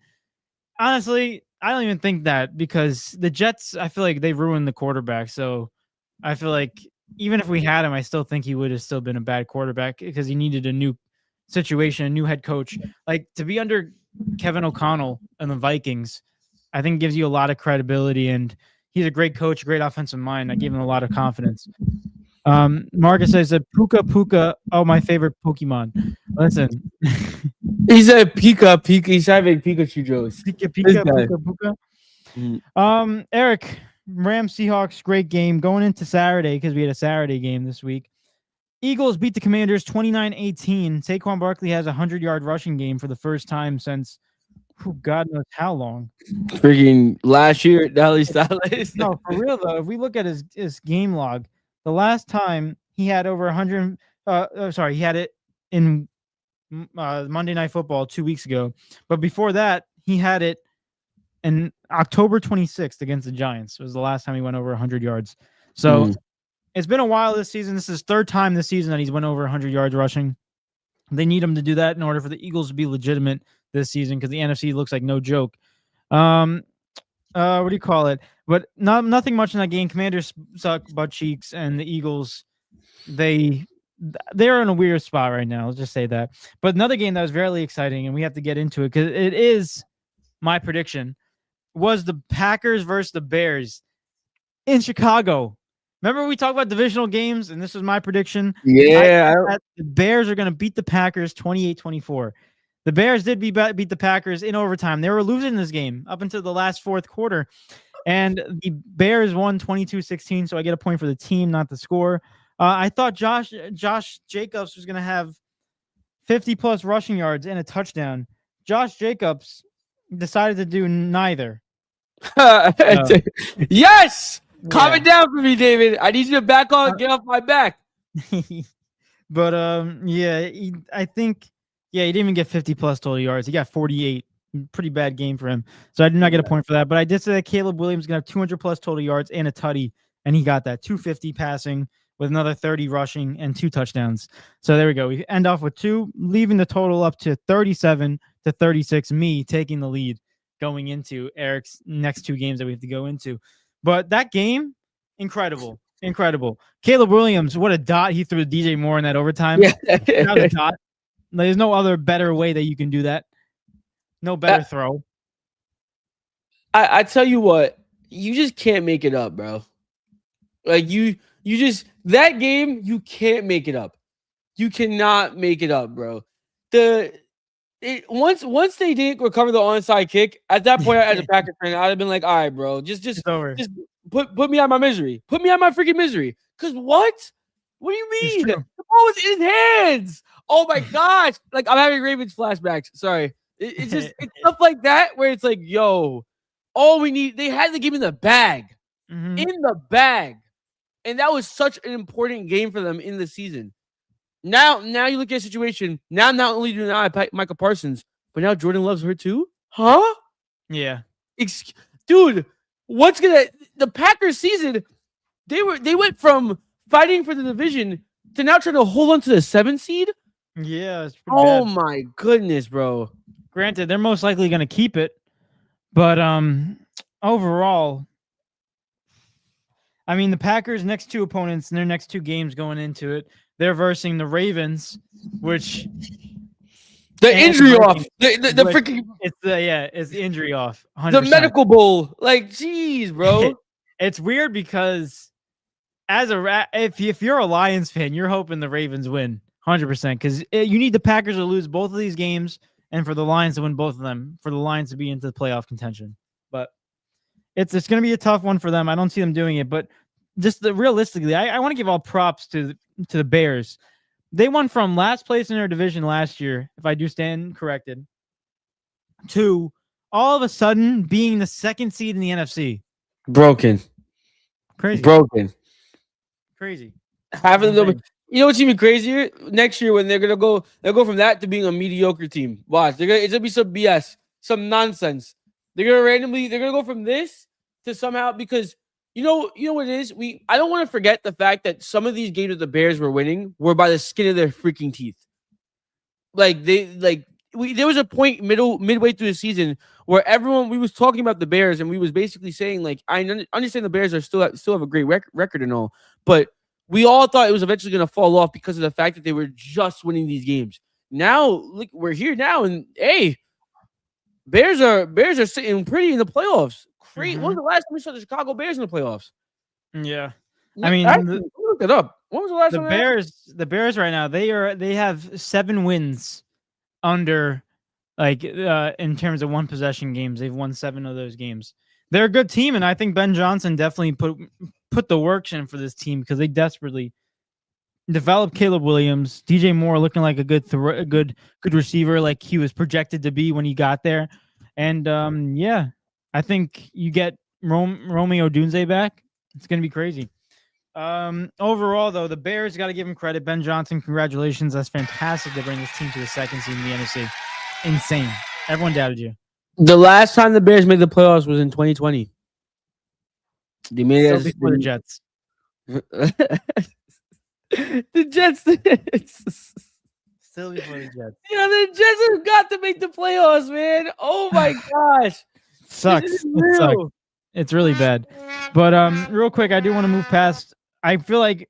Honestly, I don't even think that, because the Jets, I feel like they ruined the quarterback. So I feel like even if we had him, I still think he would have still been a bad quarterback because he needed a new situation, a new head coach. Like, to be under Kevin O'Connell and the Vikings, I think gives you a lot of credibility, and he's a great coach, great offensive mind. I give him a lot of confidence. Marcus says that Puka Puka, oh, my favorite Pokemon. Listen. He said Pika. He's having Pikachu jokes. Puka Puka. Eric, Rams Seahawks, great game. Going into Saturday, because we had a Saturday game this week. Eagles beat the Commanders 29-18. Saquon Barkley has a 100-yard rushing game for the first time since God knows how long. Freaking last year, Dallas Stylist. No, for real though. If we look at his game log, the last time he had over 100, he had it in Monday Night Football 2 weeks ago. But before that, he had it in October 26th against the Giants. It was the last time he went over 100 yards. So it's been a while this season. This is his third time this season that he's went over 100 yards rushing. They need him to do that in order for the Eagles to be legitimate this season, because the NFC looks like no joke. What do you call it? But nothing much in that game. Commanders suck butt cheeks, and the Eagles, they're in a weird spot right now. Let's just say that. But another game that was very exciting, and we have to get into it because it is my prediction, was the Packers versus the Bears in Chicago. Remember we talked about divisional games, and this was my prediction? Yeah. The Bears are going to beat the Packers 28-24. The Bears did beat the Packers in overtime. They were losing this game up until the last fourth quarter, and the Bears won 22-16, so I get a point for the team, not the score. I thought Josh Jacobs was going to have 50-plus rushing yards and a touchdown. Josh Jacobs decided to do neither. Yes! Calm it down for me, David. I need you to back off, get off my back. But I think he didn't even get 50-plus total yards. He got 48. Pretty bad game for him. So I did not get a point for that. But I did say that Caleb Williams is going to have 200-plus total yards and a tutty, and he got that. 250 passing with another 30 rushing and 2 touchdowns. So there we go. We end off with 2, leaving the total up to 37-36, me taking the lead going into Eric's next 2 games that we have to go into. But that game, incredible. Caleb Williams, what a dot he threw to DJ Moore in that overtime. Yeah. That was a dot. There's no other better way that you can do that. No better throw. I tell you what, you just can't make it up, bro. Like you just, that game, you can't make it up. You cannot make it up, bro. Once they didn't recover the onside kick, at that point as a Packers fan, I'd have been like, all right, bro, just put me out of my misery. Put me out of my freaking misery. Cause what? What do you mean? The ball was in his hands. Oh my gosh. Like, I'm having Ravens flashbacks. Sorry. It's just it's stuff like that where it's like, yo, all we need, they had the game in the bag. In the bag. And that was such an important game for them in the season. Now you look at a situation. Now not only do I pick Micah Parsons, but now Jordan Love's hurt too? Huh? Yeah. Dude, the Packers season, they went from fighting for the division to now trying to hold on to the 7th seed? Yeah. It's oh bad. My goodness, bro. Granted, they're most likely going to keep it, but overall, I mean, the Packers' next 2 opponents in their next 2 games going into it, they're versing the Ravens, which the injury off, the freaking it's the injury off, 100%. The medical bowl, like, geez, bro. It's weird because if you're a Lions fan, you're hoping the Ravens win 100% because you need the Packers to lose both of these games and for the Lions to win both of them, for the Lions to be into the playoff contention. But it's going to be a tough one for them. I don't see them doing it, but just realistically, I want to give all props to the Bears. They won from last place in their division last year, if I do stand corrected, to all of a sudden being the 2nd seed in the NFC. Broken. Crazy. Having them, you know what's even crazier? Next year when they'll go from that to being a mediocre team. Watch, it's gonna be some BS, some nonsense. They're gonna go from this to somehow, because you know what it is? I don't want to forget the fact that some of these games that the Bears were winning were by the skin of their freaking teeth. Like there was a point midway through the season where we was talking about the Bears, and we was basically saying like, I understand the Bears are still have a great record and all, but we all thought it was eventually going to fall off because of the fact that they were just winning these games. Now, look, we're here now, and hey, Bears are sitting pretty in the playoffs. Great. When was the last time we saw the Chicago Bears in the playoffs? Yeah. I mean, look it up. When was the last time? The Bears right now, they have 7 wins under, like, in terms of one possession games. They've won 7 of those games. They're a good team, and I think Ben Johnson definitely put the work in for this team because they desperately developed Caleb Williams, DJ Moore looking like a good receiver, like he was projected to be when he got there. And yeah, I think you get Romeo Dunze back. It's gonna be crazy. Overall, though, the Bears got to give him credit. Ben Johnson, congratulations. That's fantastic to bring this team to the second seed in the NFC. Insane. Everyone doubted you. The last time the Bears made the playoffs was in 2020. They made it before the Jets. The Jets. Still before the Jets. Yeah, the Jets have got to make the playoffs, man. Oh my gosh. Sucks. It sucks. It's really bad. But real quick, I do want to move past. I feel like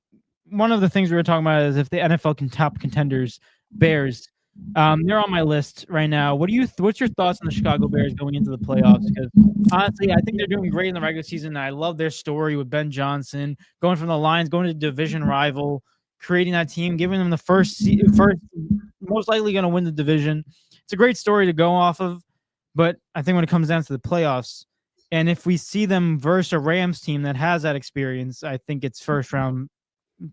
one of the things we were talking about is if the NFL can top contenders, Bears. They're on my list right now. What's your thoughts on the Chicago Bears going into the playoffs? Because honestly, I think they're doing great in the regular season. I love their story with Ben Johnson going from the Lions, going to division rival, creating that team, giving them the first most likely going to win the division. It's a great story to go off of. But I think when it comes down to the playoffs, and if we see them versus a Rams team that has that experience, I think it's first round,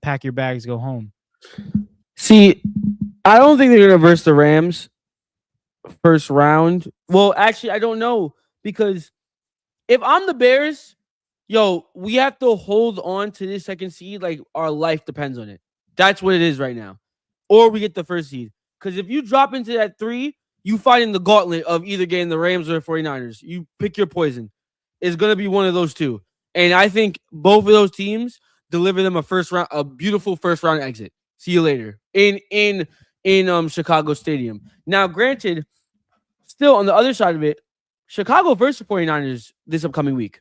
pack your bags, go home. See, I don't think they're going to verse the Rams first round. Well, actually, I don't know, because if I'm the Bears, we have to hold on to this second seed like our life depends on it. That's what it is right now. Or we get the first seed. Because if you drop into that 3, you fight in the gauntlet of either getting the Rams or the 49ers. You pick your poison. It's going to be one of those two. And I think both of those teams deliver them a beautiful first round exit. See you later in Chicago Stadium. Now, granted, still on the other side of it, Chicago versus the 49ers this upcoming week.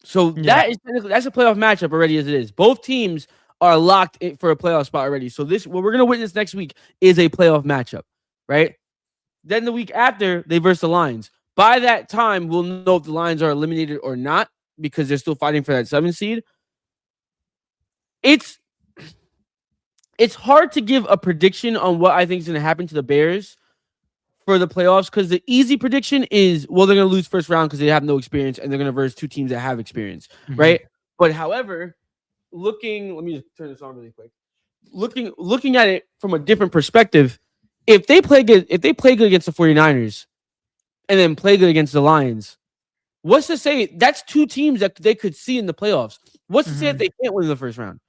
So that's a playoff matchup already as it is. Both teams are locked in for a playoff spot already. So what we're going to witness next week is a playoff matchup, right? Then the week after, they verse the Lions. By that time, we'll know if the Lions are eliminated or not because they're still fighting for that 7th seed. It's hard to give a prediction on what I think is going to happen to the Bears for the playoffs, because the easy prediction is, well, they're going to lose first round because they have no experience, and they're going to verse 2 teams that have experience, right? But however, let me just turn this on really quick. Looking at it from a different perspective, if they play good against the 49ers and then play good against the Lions, what's to say that's 2 teams that they could see in the playoffs? What's to say if they can't win in the first round?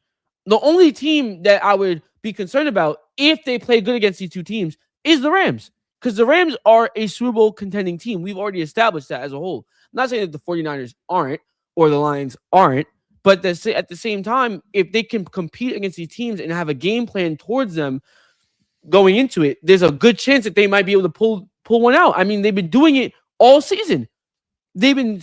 The only team that I would be concerned about if they play good against these 2 teams is the Rams, because the Rams are a Super Bowl contending team. We've already established that as a whole. I'm not saying that the 49ers aren't or the Lions aren't, but at the same time, if they can compete against these teams and have a game plan towards them going into it, there's a good chance that they might be able to pull one out. I mean, they've been doing it all season. They've been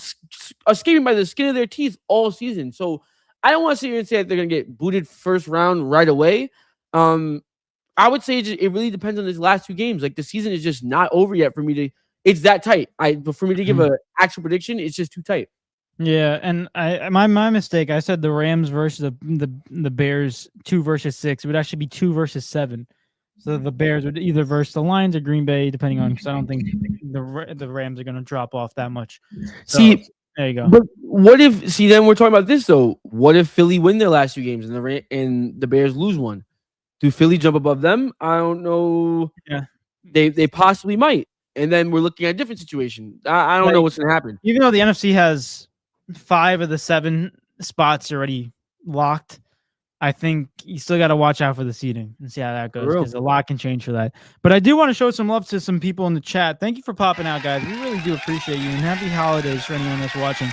escaping by the skin of their teeth all season. So I don't want to sit here and say that they're going to get booted first round right away. I would say it really depends on these last 2 games. Like, the season is just not over yet for me to. It's that tight. For me to give an actual prediction, it's just too tight. Yeah, and my mistake. I said the Rams versus the Bears 2 versus 6. It would actually be 2 versus 7. So the Bears would either verse the Lions or Green Bay, depending on, because I don't think the Rams are going to drop off that much. So, see, there you go. But what if? Then we're talking about this though. What if Philly win their last 2 games and the Bears lose one? Do Philly jump above them? I don't know. Yeah, they possibly might. And then we're looking at a different situation. I don't know what's going to happen. Even though the NFC has 5 of the 7 spots already locked, I think you still got to watch out for the seeding and see how that goes, because a lot can change for that. But I do want to show some love to some people in the chat. Thank you for popping out, guys. We really do appreciate you, and happy holidays for anyone that's watching.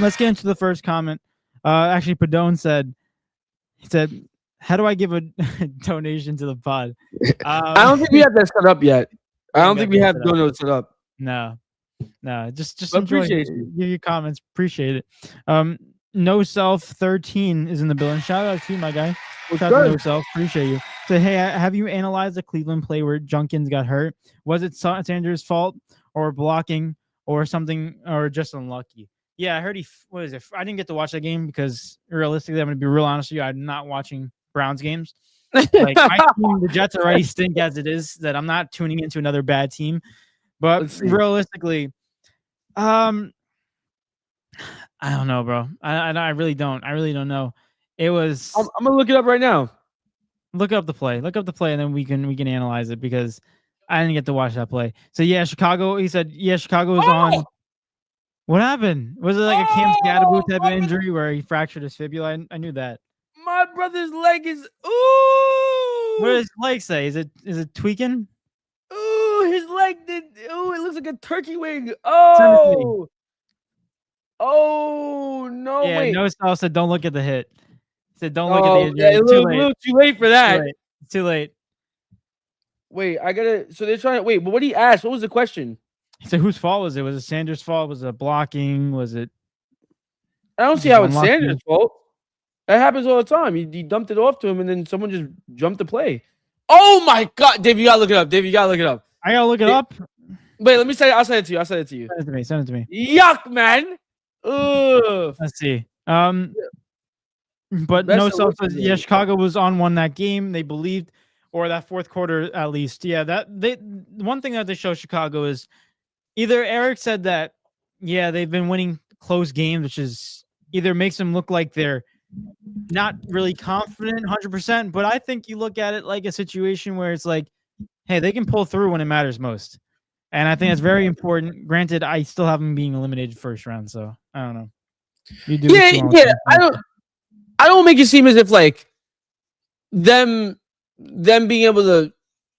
Let's get into the first comment. Actually, Padone said, How do I give a donation to the pod? I don't think we have that set up yet. I don't think we have donuts set up. No, just But enjoy. appreciate you. Give your comments. Appreciate it. No Self 13 is in the building. Shout out to you, my guy. Shout out to No Self. Appreciate you. So hey, have you analyzed the Cleveland play where Junkins got hurt? Was it Sanders' fault or blocking or something or just unlucky? Yeah, I heard what is it? I didn't get to watch that game because realistically, I'm gonna be real honest with you. I'm not watching Browns games. Like my team, the Jets already stink as it is. That I'm not tuning into another bad team. But realistically, I don't know, bro. I really don't. I really don't know. It was. I'm gonna look it up right now. Look up the play. Look up the play, and then we can analyze it because I didn't get to watch that play. So yeah, Chicago. He said, yeah, Chicago was on. What happened? Was it like a Cam Scatterbo type of injury where he fractured his fibula? I knew that. My brother's leg is ooh. What does his leg say? Is it tweaking? Ooh, his leg did. Ooh, it looks like a turkey wing. Oh. Oh no! Yeah, wait. No Self said don't look at the hit. He said don't look at the injury. Yeah, it's a little too late for that. Too late. Wait, I gotta. So they're trying to wait. But what did he ask? What was the question? He said, whose fault was it? Was it Sanders' fault? Was it blocking? Was it? I don't see how it's Sanders' fault. That happens all the time. He dumped it off to him, and then someone just jumped the play. Oh my God, Dave, you gotta look it up. I gotta look it up. Wait, let me say. I'll send it to you. Send it to me. Yuck, man. Ugh. Let's see. But No Self says, yeah, Chicago was on one that game. They believed, or that fourth quarter at least. Yeah, one thing that they show Chicago is either Eric said that, yeah, they've been winning close games, which is either makes them look like they're not really confident 100%, but I think you look at it like a situation where it's like, hey, they can pull through when it matters most. And I think that's very important. Granted, I still have them being eliminated first round, so I don't know. You do yeah. I don't make it seem as if like them being able to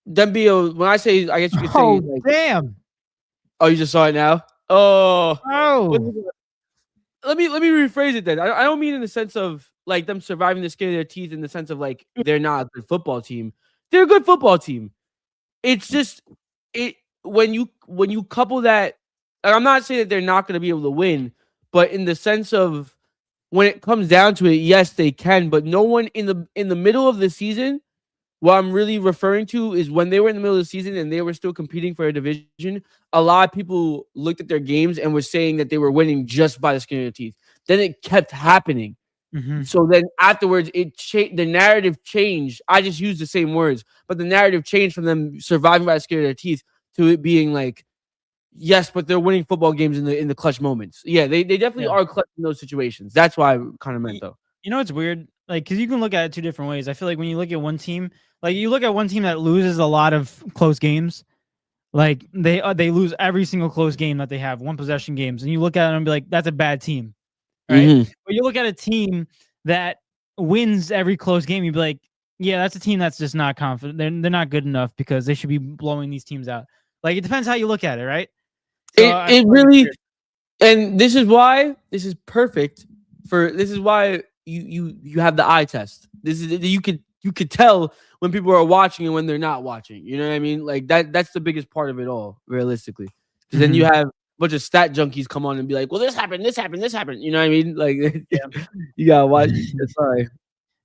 when I say I guess you could say like, damn. Oh, you just saw it now? Oh. Let me rephrase it then. I don't mean in the sense of like them surviving the skin of their teeth in the sense of like they're not a good football team. They're a good football team. It's just when you couple that, I'm not saying that they're not going to be able to win, but in the sense of when it comes down to it, yes, they can. But no one in the middle of the season, what I'm really referring to is when they were in the middle of the season and they were still competing for a division, a lot of people looked at their games and were saying that they were winning just by the skin of their teeth. Then it kept happening. Mm-hmm. So then afterwards, the narrative changed. I just used the same words, but the narrative changed from them surviving by the skin of their teeth to it being like, yes, but they're winning football games in the clutch moments. Yeah, they definitely are clutch in those situations. That's why I kind of meant though. You know, it's weird, like because you can look at it two different ways. I feel like when you look at one team, like you look at one team that loses a lot of close games, like they lose every single close game that they have, one possession games, and you look at it and be like, that's a bad team, right? Mm-hmm. But you look at a team that wins every close game, you'd be like, yeah, that's a team that's just not confident. They're not good enough because they should be blowing these teams out. Like it depends how you look at it, right? So it really, and this is why this is perfect for. This is why you have the eye test. This is you could tell when people are watching and when they're not watching. You know what I mean? Like that's the biggest part of it all, realistically. Because then you have a bunch of stat junkies come on and be like, well, this happened. You know what I mean? Like you gotta watch. Sorry.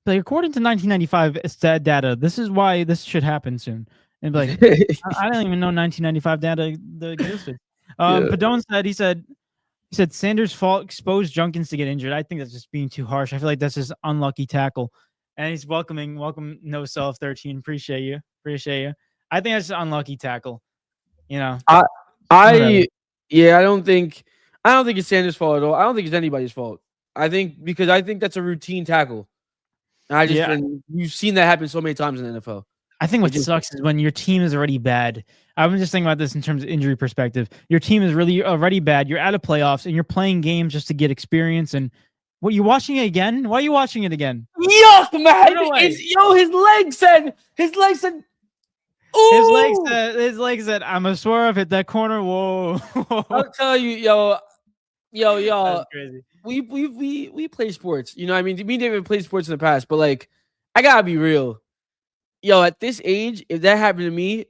Like according to 1995 stat data, this is why this should happen soon. And be like, I don't even know 1995 data existed. Padone said he said Sanders' fault exposed Junkins to get injured. I think that's just being too harsh. I feel like that's just unlucky tackle. And he's welcome No Self 13. Appreciate you. I think that's just unlucky tackle. You know. I don't think it's Sanders' fault at all. I don't think it's anybody's fault. I think that's a routine tackle. And you've seen that happen so many times in the NFL. I think what sucks is when your team is already bad. I'm just thinking about this in terms of injury perspective. Your team is really already bad. You're out of playoffs and you're playing games just to get experience. And what, you watching it again? Why are you watching it again? Yuck, man! His leg said. Ooh! His leg said, I'm a swerve, hit that corner. Whoa! I'll tell you, y'all. That's crazy. We play sports. You know, I mean, me and David played sports in the past, but like, I gotta be real. Yo, at this age, if that happened to me,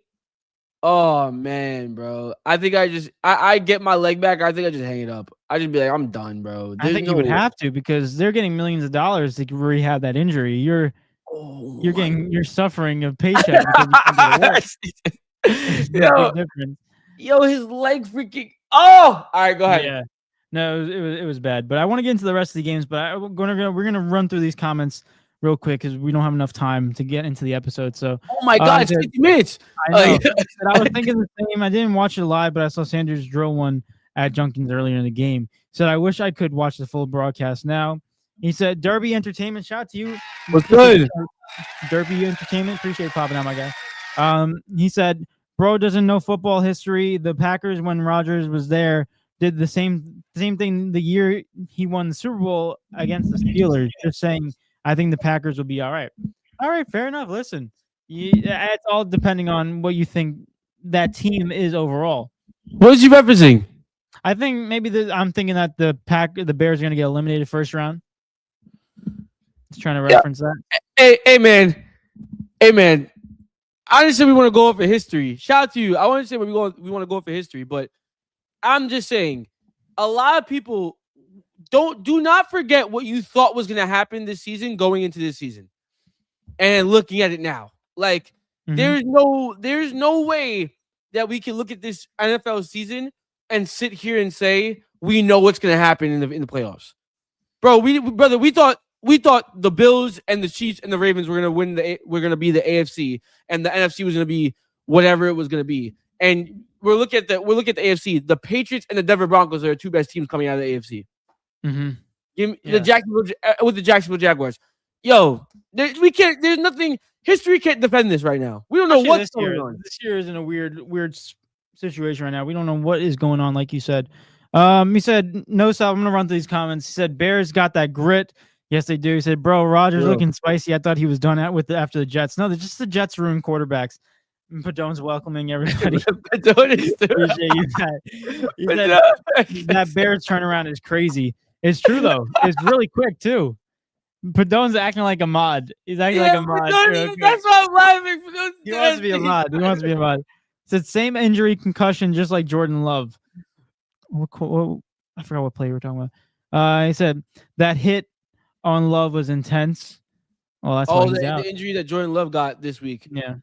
oh man, bro. I think I get my leg back. I think I just hang it up. I just be like, I'm done, bro. I There's think you no would way. have to because they're getting millions of dollars to rehab that injury. You're Oh my you're suffering a paycheck because you can't go to work. It's a yo, big difference. yo, his leg freaking. Oh, all right, go ahead. Yeah. No, it was bad. But I want to get into the rest of the games. But we're gonna run through these comments real quick because we don't have enough time to get into the episode. So Oh my god, it's 50 minutes. I know. I was thinking the same. I didn't watch it live, but I saw Sanders drill one at Junkins earlier in the game. He said, I wish I could watch the full broadcast now. He said, Derby Entertainment, shout out to you. What's good? Derby Entertainment, appreciate popping out, my guy. He said, bro doesn't know football history. The Packers, when Rodgers was there, did the same thing the year he won the Super Bowl against the Steelers. Just saying, I think the Packers will be all right. All right, fair enough. Listen, it's all depending on what you think that team is overall. What is he referencing? I think maybe I'm thinking that the Bears are going to get eliminated first round. Just trying to reference that. Hey, man. I didn't say we want to go off of history. Shout out to you. I want to say we want to go off of history, but I'm just saying, a lot of people do not forget what you thought was going to happen this season going into this season, and looking at it now. Like there's no way that we can look at this NFL season and sit here and say we know what's going to happen in the playoffs, bro. We thought the Bills and the Chiefs and the Ravens were going to win. We're going to be the AFC, and the NFC was going to be whatever it was going to be. And we're looking at the AFC. The Patriots and the Denver Broncos are the two best teams coming out of the AFC. The Jacksonville Jaguars. Yo, we can't. There's nothing. History can't defend this right now. We don't know what's going on. This year is in a weird situation right now. We don't know what is going on. Like you said, he said no. So I'm gonna run through these comments. He said Bears got that grit. Yes, they do. He said, bro, Rodgers looking spicy. I thought he was done out with after the Jets. No, they're just the Jets ruin quarterbacks. Padone's welcoming everybody. Appreciate you that Bears turnaround is crazy. It's true though. It's really quick too. Padone's acting like a mod. He's acting like a mod. That's why I'm laughing. He wants to be a mod. Said same injury, concussion, just like Jordan Love. I forgot what play we were talking about. He said that hit on Love was intense. Well, that's why he's out. The injury that Jordan Love got this week. Yeah.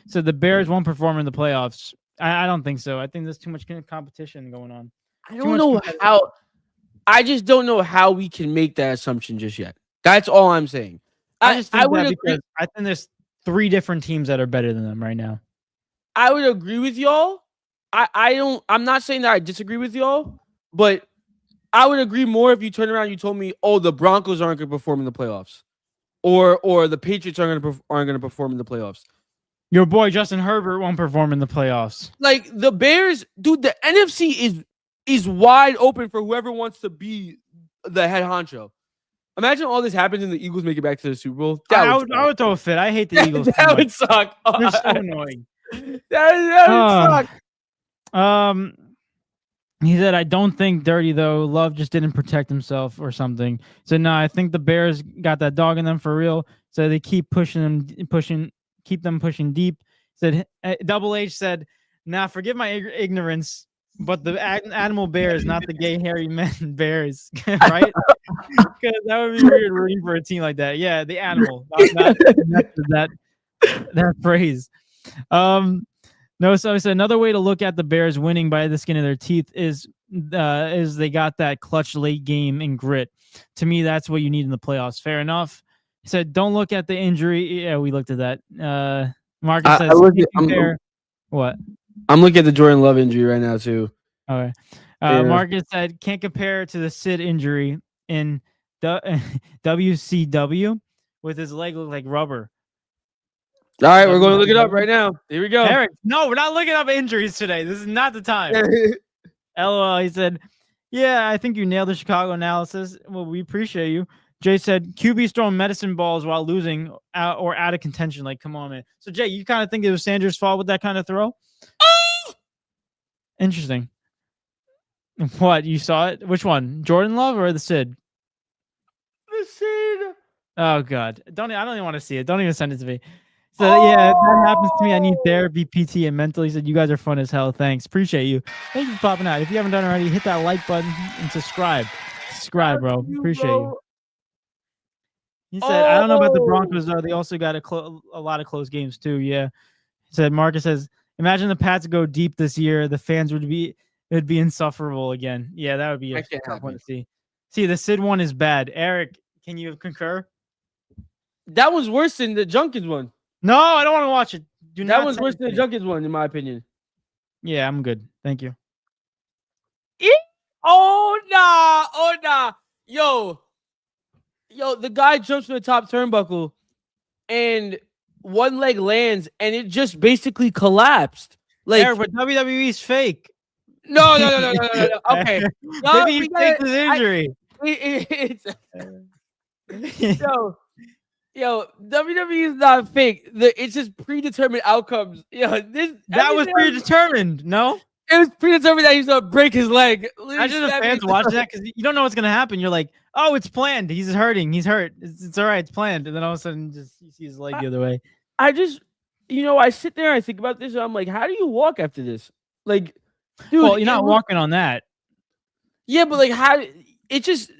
So the Bears won't perform in the playoffs. I don't think so. I think there's too much competition going on. I don't know how. I just don't know how we can make that assumption just yet. That's all I'm saying. I think there's 3 different teams that are better than them right now. I would agree with y'all. I'm not saying that I disagree with y'all, but I would agree more if you turn around and you told me, oh, the Broncos aren't going to perform in the playoffs, or the Patriots aren't going to perform in the playoffs. Your boy Justin Herbert won't perform in the playoffs. Like the Bears, dude, the NFC is wide open for whoever wants to be the head honcho. Imagine all this happens and the Eagles make it back to the Super Bowl. I would throw a fit. I hate the Eagles. That would suck. They're so annoying. That would suck. He said, I don't think Dirty, though. Love just didn't protect himself or something. So, no, I think the Bears got that dog in them for real. So they keep keep them pushing deep. Said Double H said, nah, forgive my ignorance, but the animal bears, not the gay hairy men bears, right? Because that would be weird rooting for a team like that. Yeah, the animal, not that phrase. No, so I said another way to look at the Bears winning by the skin of their teeth is they got that clutch late game and grit. To me, that's what you need in the playoffs. Fair enough. He said, don't look at the injury. Yeah, we looked at that. Marcus says, what? I'm looking at the Jordan Love injury right now, too. Okay. Marcus said, can't compare to the Sid injury in WCW with his leg look like rubber. All right, we're going to look it up right now. Here we go. Eric, no, we're not looking up injuries today. This is not the time. LOL. He said, yeah, I think you nailed the Chicago analysis. Well, we appreciate you. Jay said, QB's throwing medicine balls while losing or out of contention. Like, come on, man. So, Jay, you kind of think it was Sanders' fault with that kind of throw? Interesting. What? You saw it? Which one? Jordan Love or the Sid? The Sid. Oh God, I don't even want to see it. Don't even send it to me. So yeah, that happens to me. I need therapy, PT, and mental. He said, "You guys are fun as hell. Thanks, appreciate you. Thank you for popping out. If you haven't done it already, hit that like button and subscribe. Subscribe, bro. Appreciate you." He said, "I don't know about the Broncos though. They also got a lot of close games too." Yeah. He said, Marcus says, "Imagine the Pats go deep this year. The fans would be insufferable again." Yeah, that would be a tough one to see. See, the Sid one is bad. Eric, can you concur? That was worse than the Junkins one. No, I don't want to watch it. That was worse than the Junkins one, in my opinion. Yeah, I'm good. Thank you. Oh nah. Yo, the guy jumps from the top turnbuckle and one leg lands and it just basically collapsed. Like, Eric, but WWE's fake. No. Okay. Maybe he faked his injury. Yo, WWE is not fake. It's just predetermined outcomes. That was predetermined. No, it was predetermined that he's gonna break his leg. I just the fans watching that because you don't know what's gonna happen. You're like, oh, it's planned. He's hurting. He's hurt. It's all right. It's planned. And then all of a sudden, just you see his leg the other way. I just, I sit there and I think about this, and I'm like, how do you walk after this? Like, dude, well, you're not walking on that. Yeah, but like, how? It just,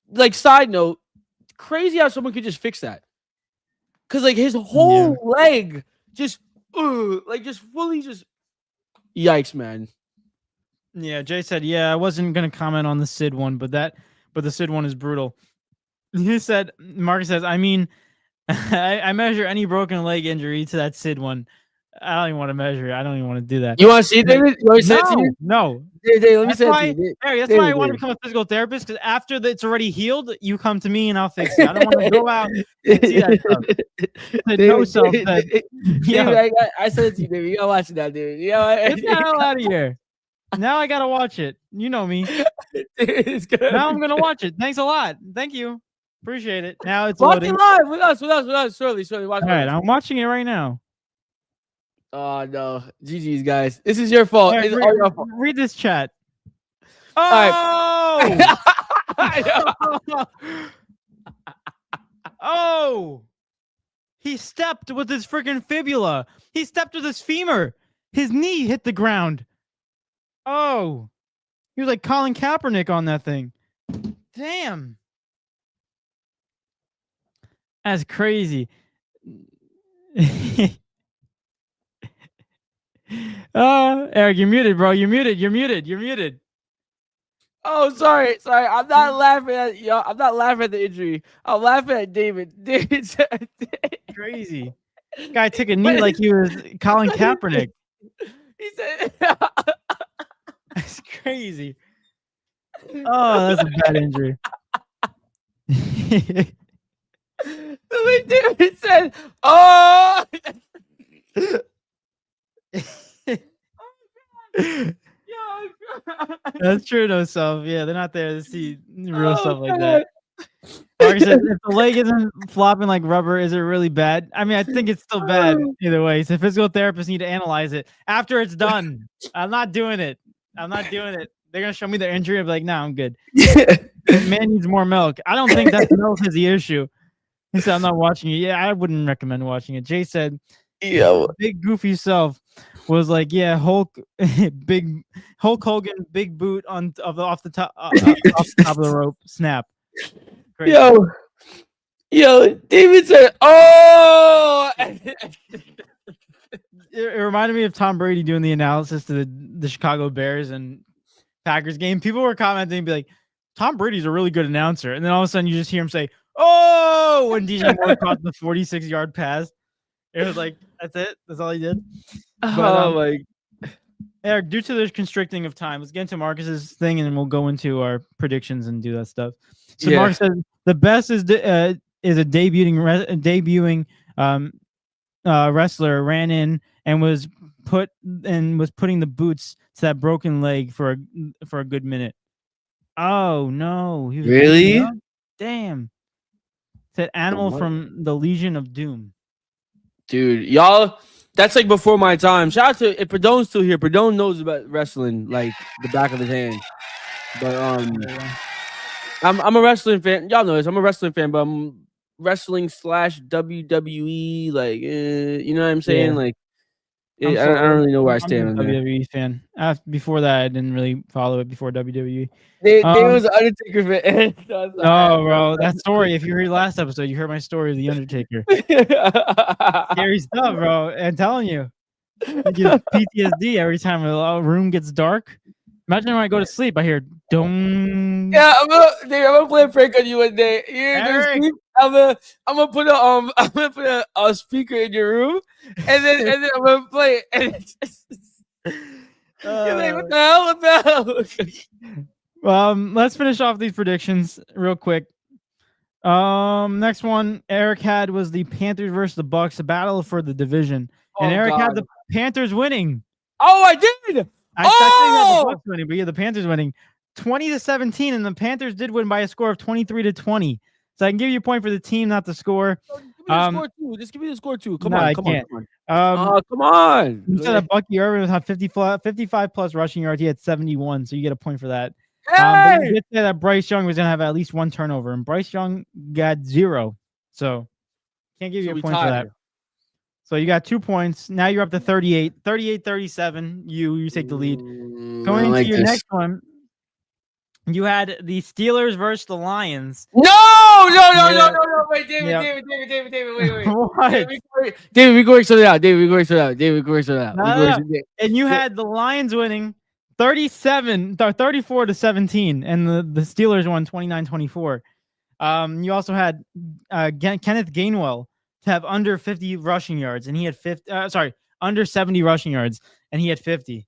like, side note, crazy how someone could just fix that. Cause like his whole leg just fully just. Yikes, man. Yeah, Jay said, yeah, I wasn't gonna comment on the Sid one, but the Sid one is brutal. He said, Marcus says, I mean, I measure any broken leg injury to that Sid one. I don't even want to measure it. I don't even want to do that. You want to see it, David? You want to say it to you? No. David, let me say it to you. Harry, that's why I want to become a physical therapist, because after it's already healed, you come to me and I'll fix it. I don't want to go out and see that stuff. No self. David, I said it to you, David. You gotta watch it now, David. Get the hell out of here. Now I gotta watch it. You know me. Now I'm gonna watch it. Thanks a lot. Thank you. Appreciate it. Now it's watch loading. it live with us. Surely. Watch all right, I'm watching it right now. Oh no, GG's guys. This is your fault. Right, it's all your fault. Read this chat. Oh! Right. Oh! He stepped with his freaking fibula. He stepped with his femur. His knee hit the ground. Oh! He was like Colin Kaepernick on that thing. Damn. That's crazy. Eric, you're muted, bro. You're muted. Oh, sorry. I'm not laughing at y'all. I'm not laughing at the injury. I'm laughing at David. Crazy. Guy took a knee like he was Colin Kaepernick. He said, "That's crazy." Oh, that's a bad injury. The way David said, "Oh." That's true, no self. Yeah, they're not there to see real stuff like that. Mark said, if the leg isn't flopping like rubber, is it really bad? I mean, I think it's still bad either way. So physical therapists need to analyze it after it's done. I'm not doing it. They're gonna show me their injury. I'll be like, nah, I'm good. Man needs more milk. I don't think that milk is the issue. He said, I'm not watching it. Yeah, I wouldn't recommend watching it. Jay said, big goofy self was like, yeah, Hulk Hogan, big boot off the top of the rope, snap. Crazy. Yo, David said, "Oh." It reminded me of Tom Brady doing the analysis to the Chicago Bears and Packers game. People were commenting and be like, Tom Brady's a really good announcer, and then all of a sudden you just hear him say, "Oh!" when DJ Moore caught the 46-yard pass. It was like, that's it. That's all he did. But, Eric, due to the constricting of time, let's get into Marcus's thing, and then we'll go into our predictions and do that stuff. So Marcus says the best is a debuting wrestler ran in and was putting the boots to that broken leg for a good minute. Oh no! He was really? Damn. Said animal from the Legion of Doom. Dude, y'all, that's like before my time. Shout out to if Perdone's still here. Perdone knows about wrestling like the back of his hand. But I'm a wrestling fan. Y'all know this. I'm a wrestling fan, but I'm wrestling / WWE. Like, you know what I'm saying? Yeah. Like, I'm I don't really know where I I'm a stand on there. WWE fan. Before that, I didn't really follow it before WWE. They was Undertaker fan. No, bro, that story. If you heard last episode, you heard my story of the Undertaker. Scary stuff, bro. I'm telling you, it gives PTSD every time a room gets dark. Imagine when I go to sleep, I hear dong. Yeah, I'm gonna play a prank on you one day. You're gonna Eric. sleep. I'm gonna put a speaker in your room, and then I'm gonna play it. And it's just, you're like, what the hell? What the hell? Let's finish off these predictions real quick. Next one Eric had was the Panthers versus the Bucks, a battle for the division, and Eric had the Panthers winning. Oh, I did. I had the Bucks winning, but yeah, the Panthers winning 20-17, and the Panthers did win by a score of 23-20. So I can give you a point for the team, not the score. Just give me the score too. Come No, on, I come can't. on. Come on. You said that Bucky Irvin had 55 plus rushing yards. He had 71, so you get a point for that. Hey! But you did say that Bryce Young was going to have at least one turnover, and Bryce Young got 0. So can't give you a point for that. So you got 2 points. Now you're up to 38. 38-37. You take the lead. Going into your next one, you had the Steelers versus the Lions. No. Wait, David, wait. What? David, we go work something out. No. And you had the Lions winning 34-17, and the Steelers won 29-24. You also had Kenneth Gainwell to have under 50 rushing yards, and he had under 70 rushing yards, and he had 50.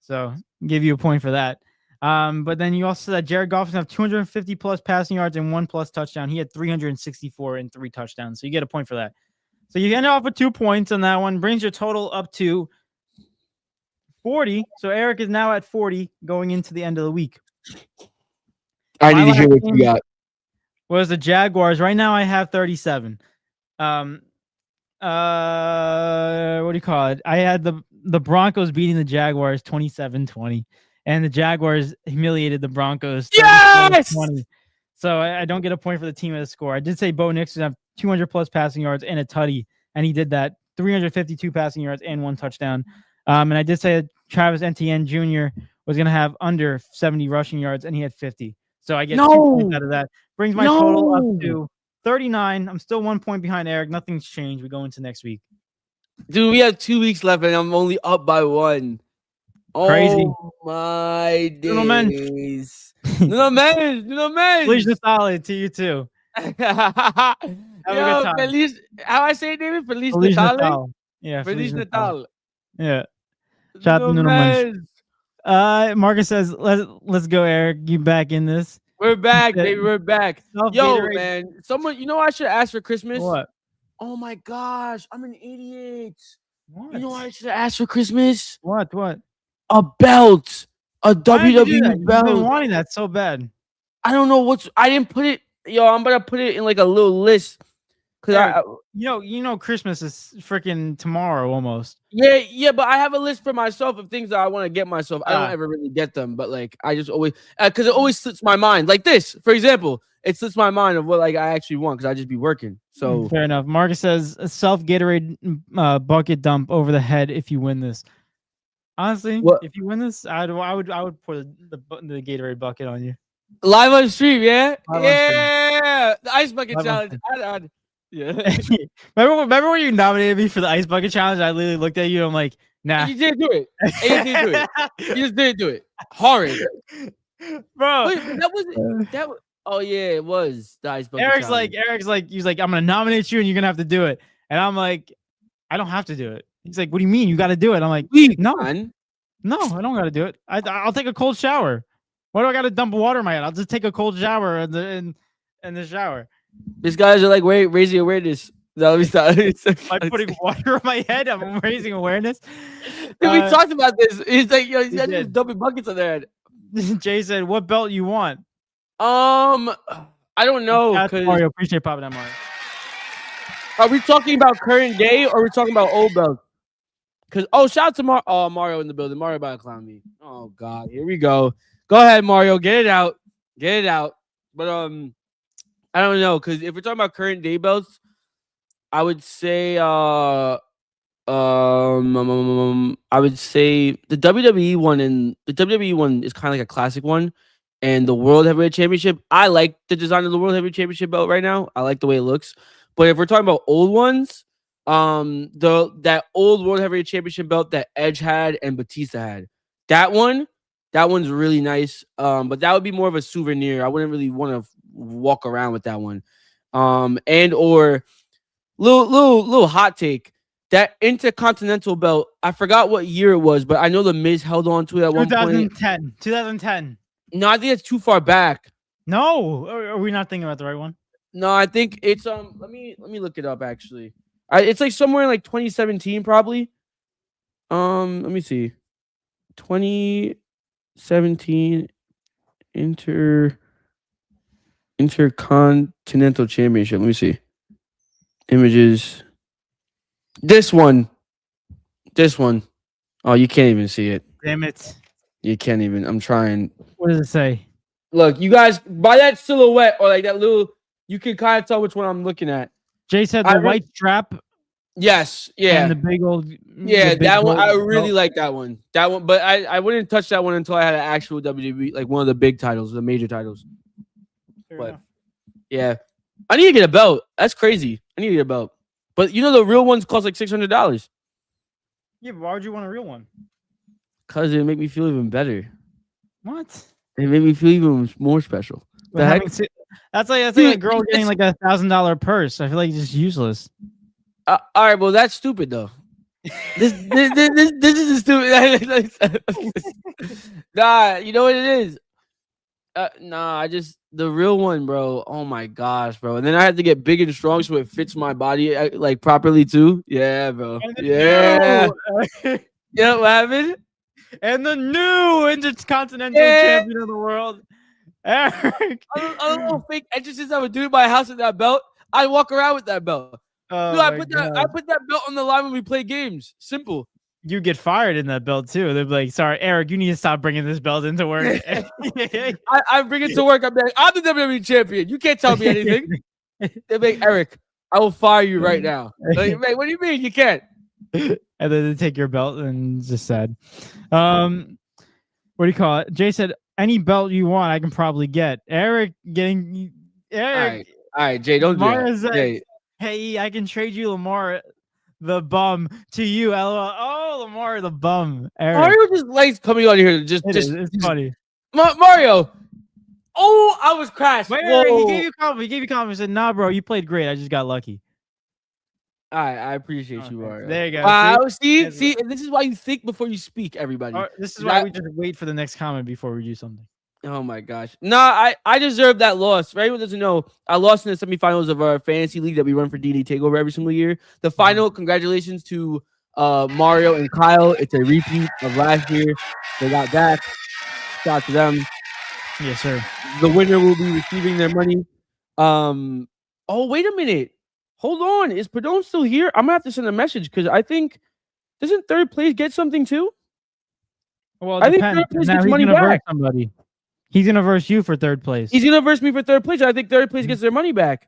So give you a point for that. But then you also said Jared Goff have 250 plus passing yards and 1 plus touchdown. He had 364 and 3 touchdowns. So you get a point for that. So you end off with 2 points on that one, brings your total up to 40. So Eric is now at 40 going into the end of the week. I need to hear what you got. Was the Jaguars. Right now I have 37. What do you call it? I had the Broncos beating the Jaguars 27-20, and the Jaguars humiliated the Broncos 20. So I don't get a point for the team at the score. I did say Bo Nix would have 200 plus passing yards and a tutty, and he did that. 352 passing yards and 1 touchdown. And I did say that Travis Etienne Jr. was going to have under 70 rushing yards, and he had 50. So I get 2 points out of that. Brings my total up to 39. I'm still 1 point behind Eric. Nothing's changed. We go into next week. Dude, we have 2 weeks left, and I'm only up by 1. Crazy. Oh, my days. Little men. Feliz Natal to you, too. Have a good time. How I say it, David? Feliz Natal? Yeah, Feliz Natal. Yeah. Shout out to Nuno Mendes. Marcus says, let's go, Eric. You back in this. We're back, baby. We're back. Yo, man. Someone, you know I should ask for Christmas? What? Oh, my gosh. I'm an idiot. What? You know what I should ask for Christmas? What? A belt. A WWE belt. I've been wanting that so bad. I don't know I didn't put it. Yo, I'm going to put it in like a little list. Cause you know, Christmas is freaking tomorrow almost. Yeah, but I have a list for myself of things that I want to get myself. I don't ever really get them, but like I just always because it always slips my mind. Like this, for example, it slips my mind of what like I actually want because I just be working. So fair enough. Marcus says a self Gatorade bucket dump over the head if you win this. Honestly, if you win this, I would put the Gatorade bucket on you. Live on stream, yeah, the ice bucket challenge. Yeah. remember when you nominated me for the ice bucket challenge? I literally looked at you. I'm like, nah. You didn't do it. You just didn't do it. Horrid, bro. Wait, that was. Oh yeah, it was the ice bucket. Eric's like, he's like, I'm gonna nominate you, and you're gonna have to do it. And I'm like, I don't have to do it. He's like, what do you mean? You got to do it. I'm like, no, I don't got to do it. I'll take a cold shower. Why do I got to dump water in my head? I'll just take a cold shower in the shower. These guys are like raising awareness. By putting water on my head, I'm raising awareness. Dude, we talked about this. He's like, yo, he's got just dumping buckets on their head. Jay said, "What belt you want?" I don't know. Mario, appreciate popping that Mario. Are we talking about current day or are we talking about old belts? Because shout out to Mario in the building. Mario about to clown me. Oh God, here we go. Go ahead, Mario, get it out. But I don't know, because if we're talking about current day belts, I would say I would say the WWE one, and the WWE one is kind of like a classic one, and the World Heavyweight Championship. I like the design of the World Heavyweight Championship belt right now. I like the way it looks. But if we're talking about old ones, that old World Heavyweight Championship belt that Edge had and Batista had, that one's really nice. But that would be more of a souvenir. I wouldn't really want to walk around with that one. And or little hot take. That Intercontinental belt, I forgot what year it was, but I know the Miz held on to it at one point. 2010. No, I think it's too far back. No, are we not thinking about the right one? No, I think it's Let me look it up actually. It's like somewhere in like 2017 probably. Let me see. 2017 Intercontinental Championship. Let me see. Images. This one. Oh, you can't even see it. Damn it. You can't even. I'm trying. What does it say? Look, you guys, by that silhouette or like that little, you can kind of tell which one I'm looking at. Jay said the white strap. Yes. Yeah. And the big old. Yeah, that one. I really like that one. That one, but I wouldn't touch that one until I had an actual WWE, like one of the big titles, the major titles. But yeah, I need to get a belt. That's crazy. I need to get a belt. But you know the real ones cost like $600. Yeah, but why would you want a real one? Cause it make me feel even better. What? It made me feel even more special. That's like a girl getting like $1,000 purse. I feel like it's just useless. All right, well that's stupid though. This is stupid. Nah, you know what it is. Nah, the real one, bro. Oh my gosh, bro. And then I had to get big and strong so it fits my body like properly too. Yeah, bro. Yeah. Yeah, what happened? And the new Intercontinental Champion of the world, Eric. A little fake entrances I would do in my house with that belt. I walk around with that belt. Oh, dude, I put that belt on the line when we play games. Simple. You get fired in that belt too. They're like, "Sorry, Eric, you need to stop bringing this belt into work." I bring it to work. I'm like, I'm the WWE champion. You can't tell me anything. They're like, Eric, I will fire you right now. Like, what do you mean you can't? And then they take your belt and it's just sad. What do you call it? Jay said, "Any belt you want, I can probably get." Eric getting Eric. All right, Jay, don't do that. Jay. Hey, I can trade you Lamar the bum to you. LOL. Oh, Lamar the bum. Eric. Mario just likes coming on here. It's funny. Mario. Oh, I was crashed. Wait, he gave you a compliment. He gave you a compliment. He said, "Nah, bro, you played great. I just got lucky." All right, I appreciate you, Mario. There you go. Wow, see, and this is why you think before you speak, everybody. This is why we just wait for the next comment before we do something. Oh my gosh. Nah, I deserve that loss. For anyone who doesn't know, I lost in the semifinals of our fantasy league that we run for D&E TakeOver every single year. The final, congratulations to Mario and Kyle. It's a repeat of last year. They got that. Shout out to them. Yes, sir. The winner will be receiving their money. Oh, wait a minute. Hold on. Is Perdone still here? I'm gonna have to send a message because I think doesn't third place get something too? Well, I think third place gets money back. Somebody. He's gonna verse you for third place. He's gonna verse me for third place. I think third place gets their money back.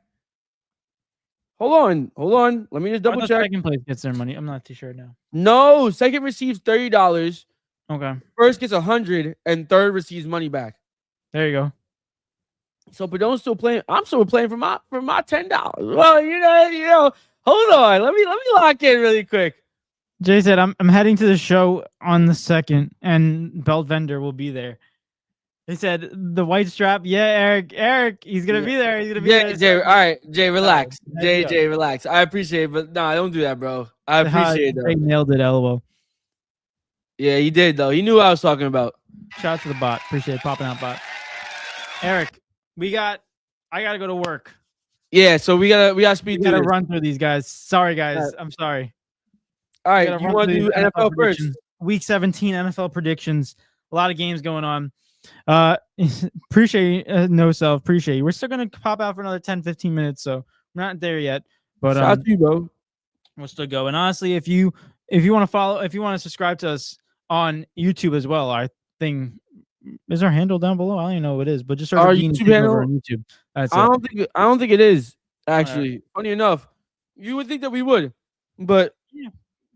Hold on. Let me just double check. Second place gets their money. I'm not too sure now. No, second receives $30. Okay. First gets $100, and third receives money back. There you go. So Perdone's still playing. I'm still playing for my $10. Well, you know. Hold on. Let me lock in really quick. Jay said, I'm heading to the show on the 2nd, and Belt Vendor will be there. He said the white strap. Yeah, Eric, he's gonna be there. He's gonna be there. Jay, all right, Jay, relax. Jay, relax. I appreciate it, but nah, don't do that, bro. I appreciate it. Jay nailed it, LOL. Yeah, he did though. He knew what I was talking about. Shout out to the bot. Appreciate it, popping out bot. Eric, I gotta go to work. Yeah, so we gotta speed through. We gotta run through these guys. Sorry, guys. I'm sorry. All right, you want to do NFL first? Week 17 NFL predictions. A lot of games going on. Appreciate no self. Appreciate you. We're still gonna pop out for another 10-15 minutes, so we're not there yet. But shout out to you, bro. We'll still go. And honestly, if you want to follow, if you want to subscribe to us on YouTube as well, our thing Is our handle down below? I don't even know what it is, but just search Our up D&E YouTube TakeOver handle? on YouTube. That's I it. don't think it is All right. actually. Funny enough, you would think that we would, but Yeah.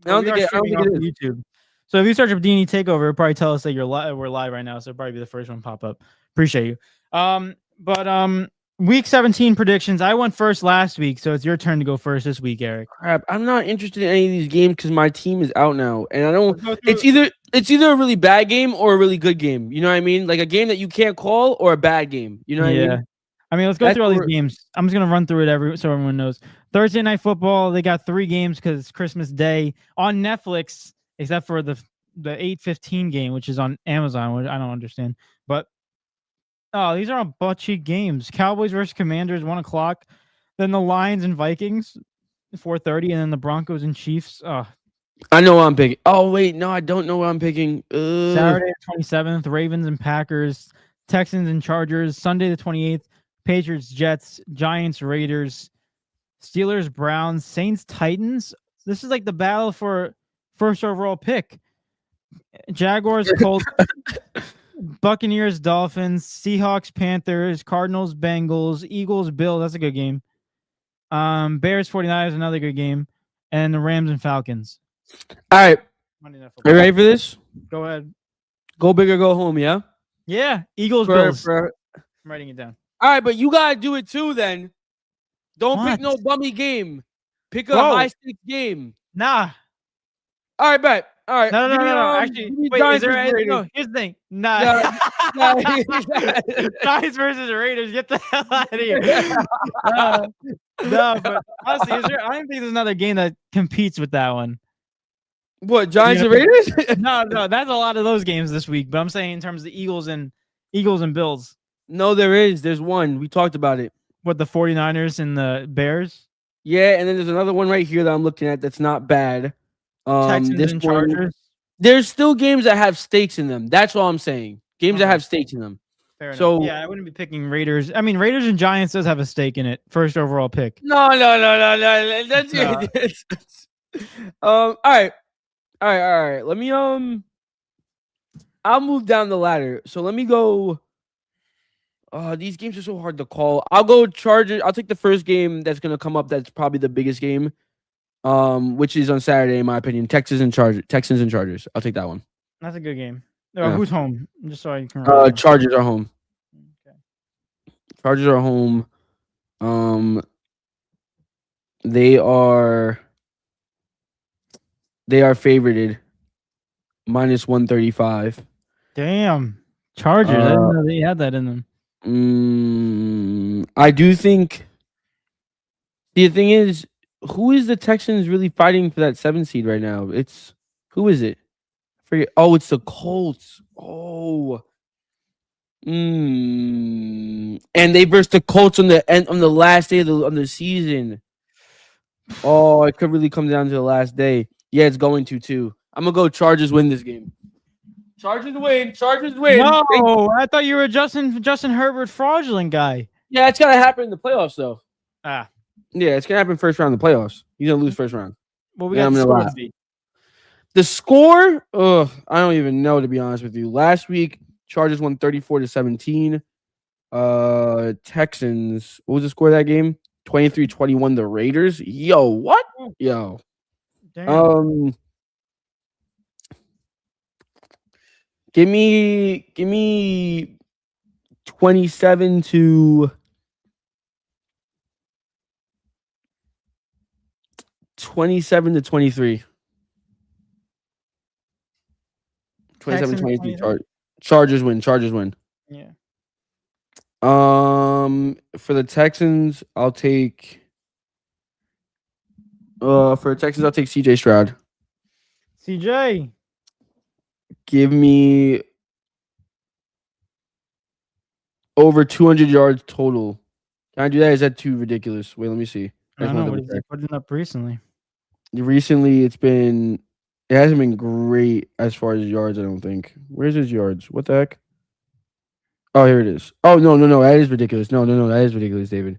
I don't we are think streaming it off of is. YouTube. So if you search up D&E TakeOver, it'll probably tell us that we're live right now. So it'll probably be the first one pop up. Appreciate you. But week 17 predictions. I went first last week, so it's your turn to go first this week, Eric. Crap, I'm not interested in any of these games because my team is out now, and I don't. Let's go It's either a really bad game or a really good game. You know what I mean? Like a game that you can't call or a bad game. You know what I Yeah. mean? I mean, let's go That's through all these where- games. I'm just gonna run through it so everyone knows. Thursday night football, they got 3 games because it's Christmas Day on Netflix, except for the 8:15 game, which is on Amazon, which I don't understand. But these are all butt cheek games. Cowboys versus Commanders, 1:00. Then the Lions and Vikings, 4:30, and then the Broncos and Chiefs. I know what I'm picking. Oh wait, no, I don't know what I'm picking. Saturday the 27th, Ravens and Packers, Texans and Chargers. Sunday the 28th, Patriots, Jets, Giants, Raiders, Steelers, Browns, Saints, Titans. This is like the battle for first overall pick. Jaguars, Colts, Buccaneers, Dolphins, Seahawks, Panthers, Cardinals, Bengals, Eagles, Bills. That's a good game. Bears, 49ers, another good game. And the Rams and Falcons. All right, Monday Night are Football. you ready for this? Go ahead. Go big or go home, yeah. Yeah, Eagles, For- Bills. for- I'm writing it down. All right, but you gotta do it too. Then don't What? pick no bummy game. Pick a Whoa. high stakes game. Nah. All right, bet. All right. No. Give me, Actually, give me wait, is Giants there versus anything? Raiders. No, here's the thing. Nah. No. Giants versus Raiders. Get the hell out of here. No, but honestly, I don't think there's another game that competes with that one. What, Giants Yeah. and Raiders? No, that's a lot of those games this week. But I'm saying in terms of the Eagles and Bills. No, there is. There's one. We talked about it. What, the 49ers and the Bears? Yeah, and then there's another one right here that I'm looking at that's not bad. Texans This and one, Chargers. there's still games that have stakes in them. That's all I'm saying. Games that Okay. have stakes in them. Fair enough. So Yeah, I wouldn't be picking Raiders. I mean, Raiders and Giants does have a stake in it. First overall pick. No. That's No. it. All right. Let me I'll move down the ladder. So let me go. These games are so hard to call. I'll go Chargers. I'll take the first game that's gonna come up. That's probably the biggest game. Which is on Saturday, in my opinion. Texans and Chargers. I'll take that one. That's a good game. Yeah. Who's home? Just so I can remember. Chargers are home. Okay. Chargers are home. They are favorited -135. Damn. Chargers. I didn't know they had that in them. I do think the thing is, who is the Texans really fighting for that 7 seed right now? Who is it? Forget. Oh, it's the Colts. Oh. And they versus the Colts on the last day of the season. Oh, it could really come down to the last day. Yeah, it's going to too. I'm gonna go Chargers win this game. Chargers win. No, I thought you were Justin Herbert fraudulent guy. Yeah, it's gotta happen in the playoffs though. Ah. Yeah, it's gonna happen first round of the playoffs. He's gonna lose first round. Well, we Yeah, got I'm the gonna score lie. to beat. The score, I don't even know, to be honest with you. Last week, Chargers won 34-17. Texans, what was the score of that game? 23-21 the Raiders. Yo, what? Yo. Damn. Give me 27 to 23. 27-23. Chargers win. Yeah. For the Texans, I'll take CJ Stroud. CJ. Give me over 200 yards total. Can I do that? Is that too ridiculous? Wait, let me see. I don't know what he's putting up recently. Recently, it hasn't been great as far as yards, I don't think. Where's his yards? What the heck? Oh, here it is. Oh, no. That is ridiculous. No. That is ridiculous, David.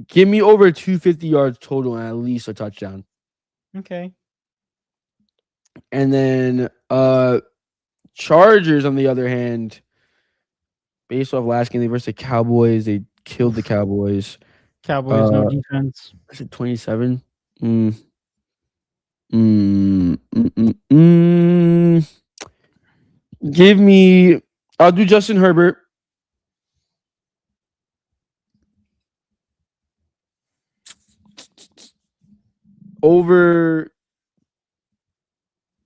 Give me over 250 yards total and at least a touchdown. Okay. And then Chargers, on the other hand, based off last game, they versus the Cowboys. They killed the Cowboys. Cowboys, no defense. Is it 27? Mm. Mm, mm, mm, mm. Give me. I'll do Justin Herbert. Over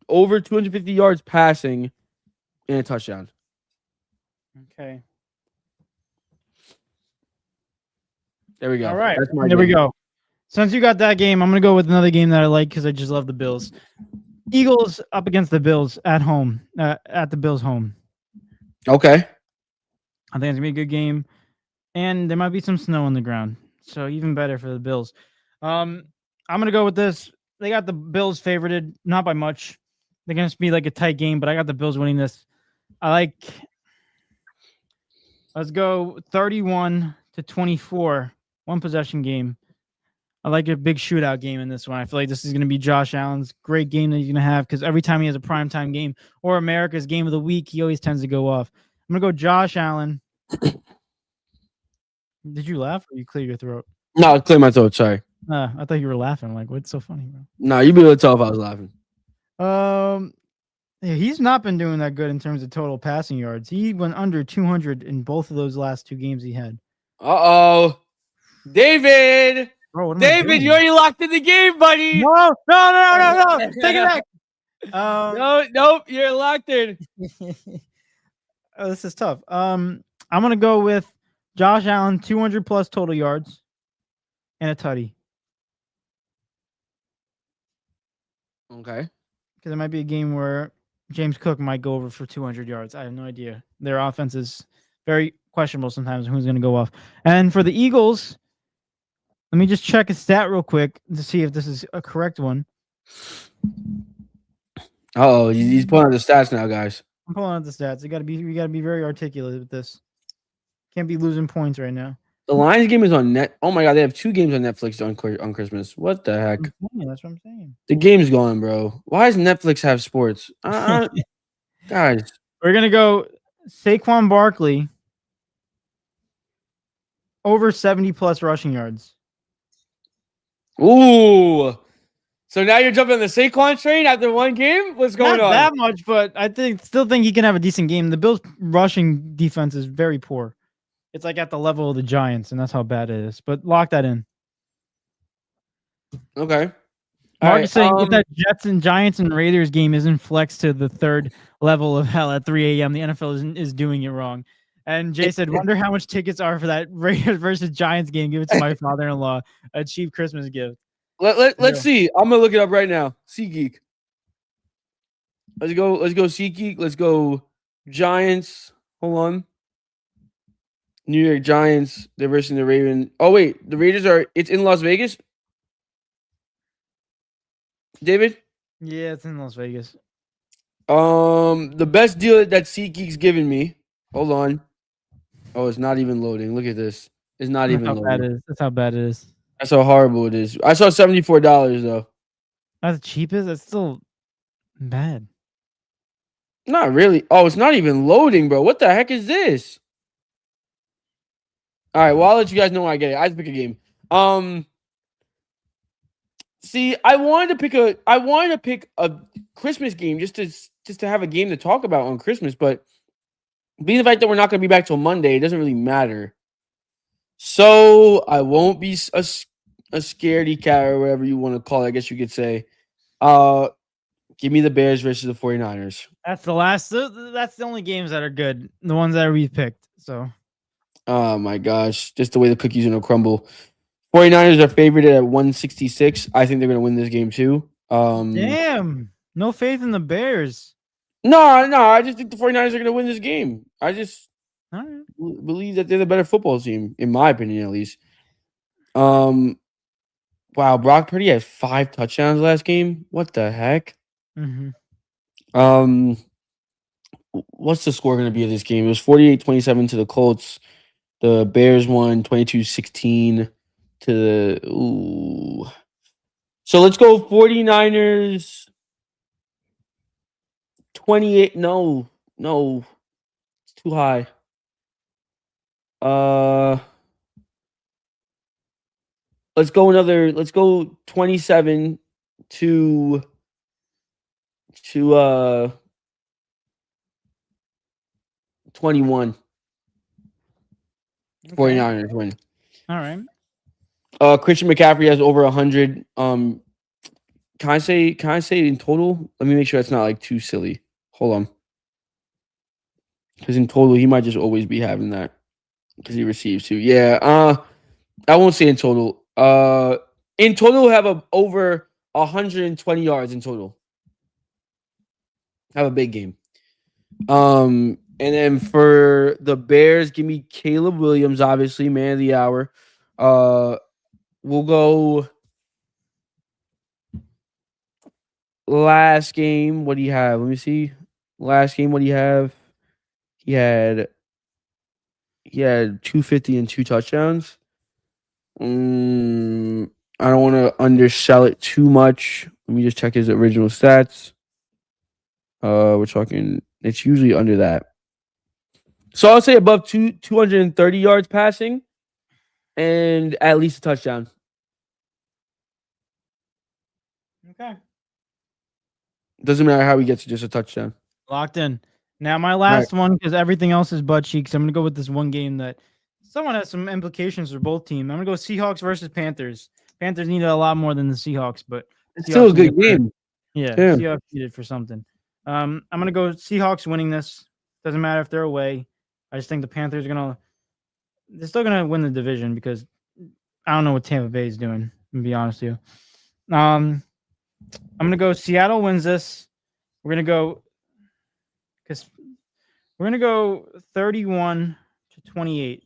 250 yards passing and a touchdown. Okay. There we go. All right. That's my There we game. go. Since you got that game, I'm gonna go with another game that I like because I just love the Bills. Eagles up against the Bills at home. At the Bills' home. Okay. I think it's gonna be a good game, and there might be some snow on the ground, so even better for the Bills. I'm gonna go with this. They got the Bills favorited, not by much. They're gonna be like a tight game, but I got the Bills winning this. I like. Let's go 31-24, one possession game. I like a big shootout game in this one. I feel like this is going to be Josh Allen's great game that he's going to have because every time he has a primetime game or America's game of the week, he always tends to go off. I'm going to go Josh Allen. Did you laugh or you clear your throat? No, clear my throat. Sorry. I thought you were laughing. I'm like, what's so funny, bro? No, you'd be able to tell if I was laughing. Yeah, he's not been doing that good in terms of total passing yards. He went under 200 in both of those last two games he had. Uh-oh. David! Bro, what am I David, doing? you already locked in the game, buddy! No. Take it back. Nope, you're locked in. Oh, this is tough. I'm gonna go with Josh Allen, 200 plus total yards, and a tutty. Okay. Because it might be a game where James Cook might go over for 200 yards. I have no idea. Their offense is very questionable sometimes. Who's gonna go off? And for the Eagles, let me just check a stat real quick to see if this is a correct one. Uh-oh, he's pulling out the stats now, guys. I'm pulling out the stats. We gotta be very articulate with this. Can't be losing points right now. The Lions game is on net. Oh my god, they have 2 games on Netflix on Christmas. What the heck? That's what I'm saying. The game's gone, bro. Why does Netflix have sports? Guys. We're gonna go Saquon Barkley over 70 plus rushing yards. Ooh. So now you're jumping on the Saquon train after one game? What's going Not on? that much, but I still think he can have a decent game. The Bills' rushing defense is very poor. It's like at the level of the Giants, and that's how bad it is. But lock that in. Okay. Mark is saying if that Jets and Giants and Raiders game isn't flexed to the third level of hell at 3 a.m., the NFL is doing it wrong. And Jay said, wonder how much tickets are for that Raiders versus Giants game. Give it to my father-in-law. A cheap Christmas gift. Let's see. I'm gonna look it up right now. SeatGeek. Let's go SeatGeek. Let's go Giants. Hold on. New York Giants. They're versus the Ravens. Oh wait, the Raiders it's in Las Vegas. David? Yeah, it's in Las Vegas. The best deal that SeatGeek's given me. Hold on. Oh, it's not even loading. Look at this. It's not even loading. Bad it is. That's how bad it is. That's how horrible it is. I saw $74 though. That's the cheapest. That's still bad. Not really. Oh, it's not even loading, bro. What the heck is this? All right, well, I'll let you guys know when I get it. I have to pick a game. See, I wanted to pick a Christmas game just to have a game to talk about on Christmas, but being the fact that we're not going to be back till Monday, it doesn't really matter. So I won't be a scaredy cat or whatever you want to call it, I guess you could say. Give me the Bears versus the 49ers. That's the last. That's the only games that are good. The ones that we've picked. So. Oh my gosh, just the way the cookies are gonna crumble. 49ers are favored at 166. I think they're gonna win this game too. Damn, no faith in the Bears. No, I just think the 49ers are gonna win this game. I just Right. believe that they're the better football team, in my opinion, at least. Wow, Brock Purdy had 5 touchdowns last game. What the heck? Mm-hmm. What's the score gonna be of this game? It was 48-27 to the Colts. The Bears won 22-16 to the ooh. So let's go 49ers 28. No. No, it's too high. Let's go another. Let's go 27 to 21. Okay. 49ers win. All right. Christian McCaffrey has over 100. Can I say in total? Let me make sure that's not like too silly. Hold on. Because in total, he might just always be having that. Because he receives too. Yeah. I won't say in total. In total, he'll have over 120 yards in total. Have a big game. And then for the Bears, give me Caleb Williams, obviously, man of the hour. We'll go last game. What do you have? Let me see. Last game, what do you have? He had 250 and 2 touchdowns. I don't want to undersell it too much. Let me just check his original stats. We're talking. It's usually under that. So I'll say above 230 yards passing, and at least a touchdown. Okay. Doesn't matter how he gets just a touchdown. Locked in. Now my last one, because everything else is butt cheeks. I'm gonna go with this one game that someone has some implications for both teams. I'm gonna go Seahawks versus Panthers. Panthers needed a lot more than the Seahawks, but It's Seahawks still a good needed game. Yeah, Yeah. Seahawks needed for something. I'm gonna go Seahawks winning this. Doesn't matter if they're away. I just think the Panthers are they're still gonna win the division because I don't know what Tampa Bay is doing, to be honest with you. I'm gonna go Seattle wins this. We're gonna go 31 to 28.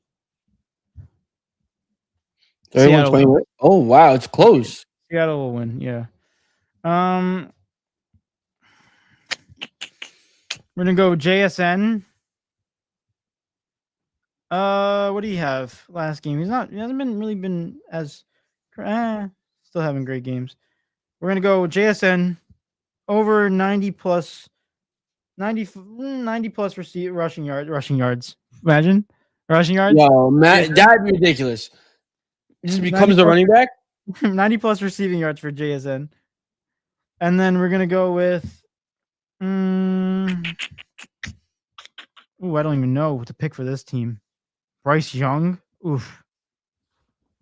31, 21. Oh wow, it's close. Seattle will win, yeah. We're gonna go JSN. What do you have last game? He hasn't really been as still having great games. We're gonna go JSN over 90 plus rushing yards. Imagine rushing yards. Yo, man, that'd be ridiculous. It just becomes the running back. 90 plus receiving yards for JSN. And then we're gonna go with I don't even know what to pick for this team. Bryce Young. Oof.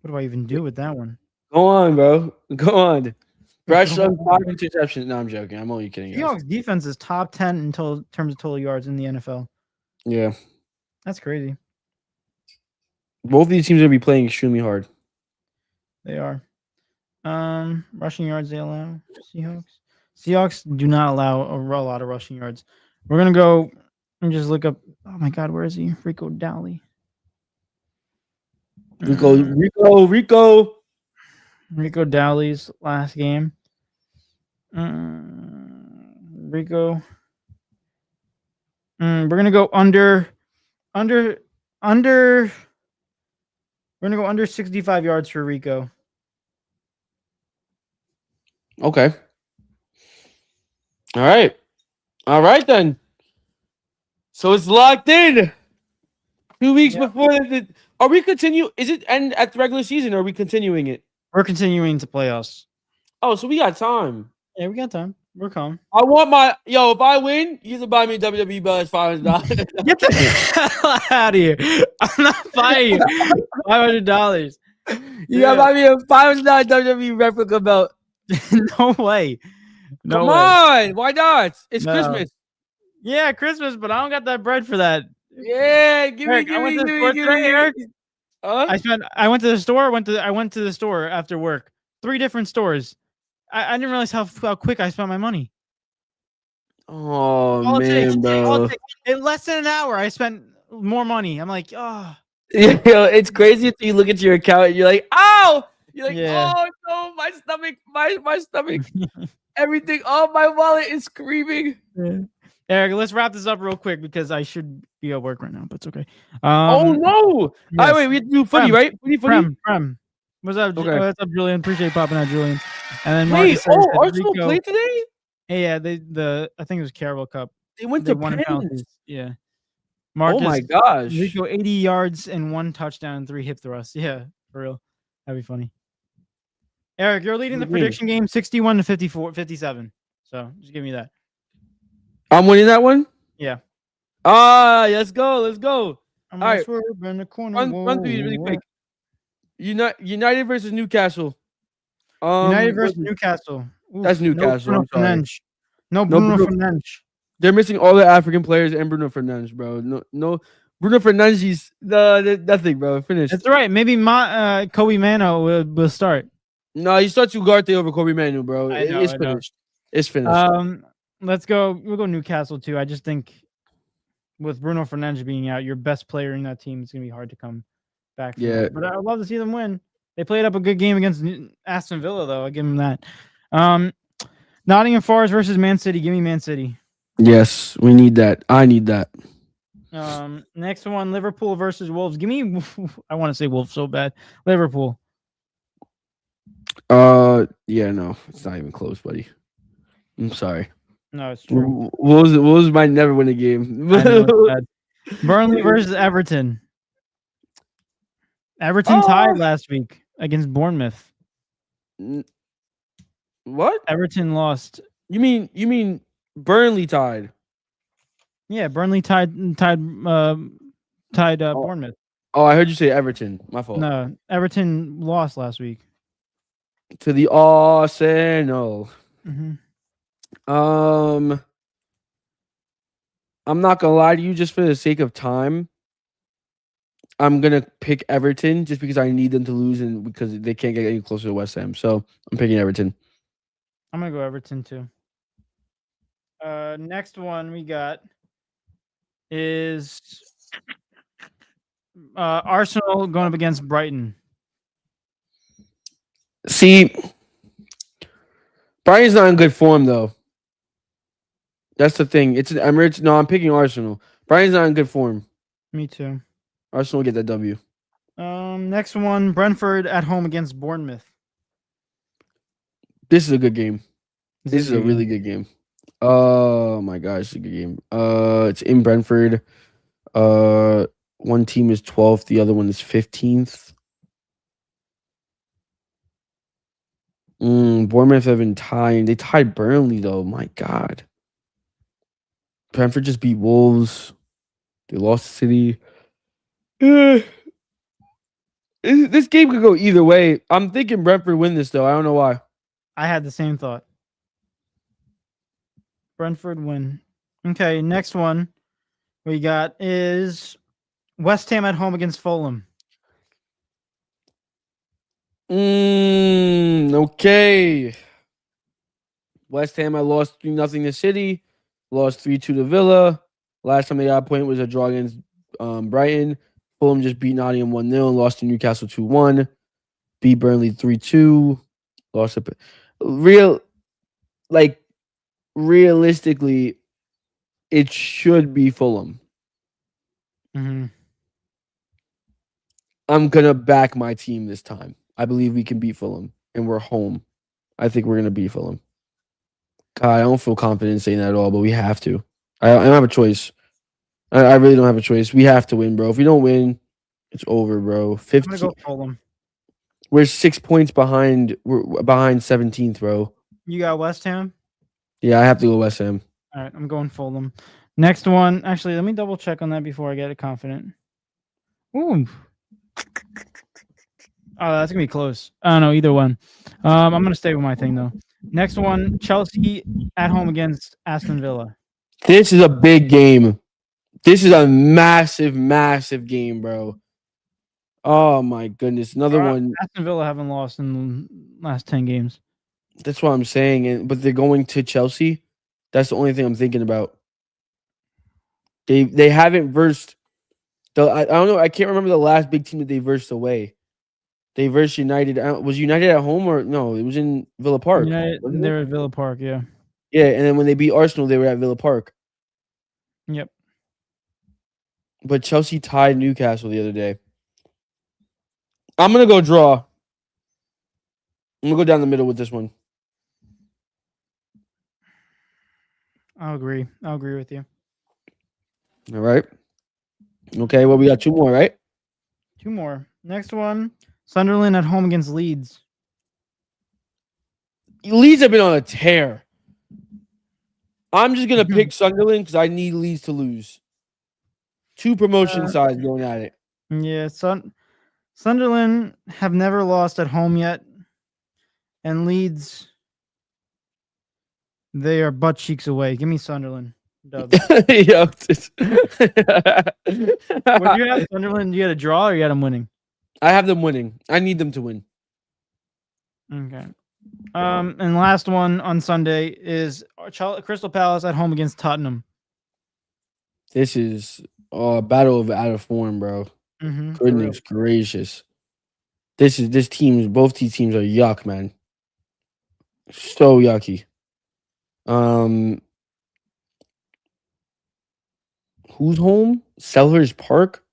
What do I even do with that one? Go on, bro. Go on. Bryce Young, 5 interceptions. No, I'm joking. I'm only kidding. Seahawks defense is top 10 in terms of total yards in the NFL. Yeah. That's crazy. Both of these teams are going to be playing extremely hard. They are. Rushing yards they allow. Seahawks do not allow a lot of rushing yards. We're going to go and just look up. Oh, my God. Where is he? Rico Dowley. Rico Dowley's last game. Rico. We're gonna go under. We're gonna go under 65 yards for Rico. Okay. All right then. So it's locked in. 2 weeks before the. Are we continue? Is it end at the regular season? Or are we continuing it? We're continuing to playoffs. Oh, so we got time. Yeah, we got time. We're calm. I want if I win, you can buy me a WWE belt $500. Get the hell out of here. I'm not buying you $500. You gotta buy me a $500 WWE replica belt. No way. No Come way. on. Why not? It's Christmas. Yeah, Christmas, but I don't got that bread for that. Yeah, give me. Eric. I went to the store. I went to the store after work. 3 different stores. I didn't realize how quick I spent my money. Oh man, bro! In less than an hour, I spent more money. I'm like, oh. Yeah, it's crazy until you look at your account and you're like, ow! You're like, oh no, my stomach, everything. Oh, my wallet is screaming. Yeah. Eric, let's wrap this up real quick because I should be at work right now, but it's okay. Oh no! Yes. Wait, we have to do footy, right? Footy. What's up? Okay. What's up, Julian? Appreciate popping out, Julian. And then wait, Arsenal played today? Yeah, I think it was Carabao Cup. They went They to won in penalties. penalties. Yeah. Oh my Marcus gosh. Rico 80 yards and 1 touchdown and 3 hip thrusts. Yeah, for real. That'd be funny. Eric, you're leading the Good game. prediction game 61 to 54, 57. So just give me that. I'm winning that one? Yeah. Let's go. Let's go. I'm All right. swerve in the corner. Run through these really quick. United versus Newcastle. United versus Newcastle. Oof, That's Newcastle. No I'm sorry. Fernandes. No No Bruno Bruno. Fernandes. They're missing all the African players and Bruno Fernandes, bro. No Bruno Fernandes. Nothing, bro. Finished. That's right. Maybe Kobe Mano will start. No, he starts Ugarte over Kobe Manu, bro. I know, It's I know. finished. It's finished. Let's go. We'll go Newcastle too. I just think with Bruno Fernandes being out, your best player in that team, it's gonna be hard to come back. From Yeah. that. But I'd love to see them win. They played up a good game against Aston Villa, though. I give them that. Nottingham Forest versus Man City. Give me Man City. Yes, we need that. I need that. Next one, Liverpool versus Wolves. Give me. I want to say Wolves so bad. Liverpool. Yeah, no, it's not even close, buddy. I'm sorry. No, it's true. Wolves might never win a game. I know it's bad. Burnley versus Everton. Everton tied last week against Bournemouth. What? Everton lost. You mean Burnley tied? Yeah, Burnley tied Bournemouth. Oh, I heard you say Everton. My fault. No, Everton lost last week to the Arsenal. Mm-hmm. I'm not gonna lie to you, just for the sake of time. I'm gonna pick Everton just because I need them to lose and because they can't get any closer to West Ham. So I'm picking Everton. I'm gonna go Everton too. Next one we got is Arsenal going up against Brighton. See, Brighton's not in good form though. That's the thing. It's an Emirates. No, I'm picking Arsenal. Brighton's not in good form. Me too. Arsenal will get that W. Next one, Brentford at home against Bournemouth. This is a good game. This is a really good game. Oh my gosh, it's a good game. It's in Brentford. One team is 12th, the other one is 15th. Bournemouth have been tying. They tied Burnley though. My God. Brentford just beat Wolves. They lost to City. This game could go either way. I'm thinking Brentford win this though. I don't know why. I had the same thought. Brentford win. Okay, next one we got is West Ham at home against Fulham. Okay. West Ham, I lost 3-0 to City. Lost 3-2 to Villa. Last time they got a point was a draw against Brighton. Fulham just beat Nottingham 1-0 and lost to Newcastle 2-1. Beat Burnley 3-2. Lost realistically, it should be Fulham. Mm-hmm. I'm gonna back my team this time. I believe we can beat Fulham, and we're home. I think we're gonna beat Fulham. God, I don't feel confident saying that at all, but we have to. I don't have a choice. I really don't have a choice. We have to win, bro. If we don't win, it's over, bro. 15. I'm gonna go Fulham. We're 6 points behind. We're behind 17th, bro. You got West Ham? Yeah, I have to go West Ham. All right, I'm going Fulham. Next one. Actually, let me double check on that before I get it confident. Ooh. Oh, that's gonna be close. I don't know either one. I'm gonna stay with my thing though. Next one, Chelsea at home against Aston Villa. This is a big game. This is a massive, massive game, bro. Oh my goodness, another one. Aston Villa haven't lost in the last 10 games. That's what I'm saying, but they're going to Chelsea. That's the only thing I'm thinking about. They haven't versed. I don't know. I can't remember the last big team that they versed away. They versed United. Was United at home or no? It was in Villa Park. United, they were at Villa Park, yeah. Yeah, and then when they beat Arsenal, they were at Villa Park. Yep. But Chelsea tied Newcastle the other day. I'm gonna go draw. I'm gonna go down the middle with this one. I'll agree. I'll agree with you. All right. Okay. Well, we got 2 more, right? 2 more. Next one, Sunderland at home against Leeds. Leeds have been on a tear. I'm just gonna pick Sunderland because I need Leeds to lose. 2 promotion sides going at it. Yeah, Sunderland have never lost at home yet, and Leeds, they are butt cheeks away. Give me Sunderland. Dub. Yeah. What do you have? Sunderland? You had a draw or you had them winning? I have them winning. I need them to win. Okay. And last one on Sunday is Crystal Palace at home against Tottenham. This is a battle of out of form, bro. Mm-hmm, Goodness gracious. Both these teams are yuck, man. So yucky. Who's home? Selhurst Park?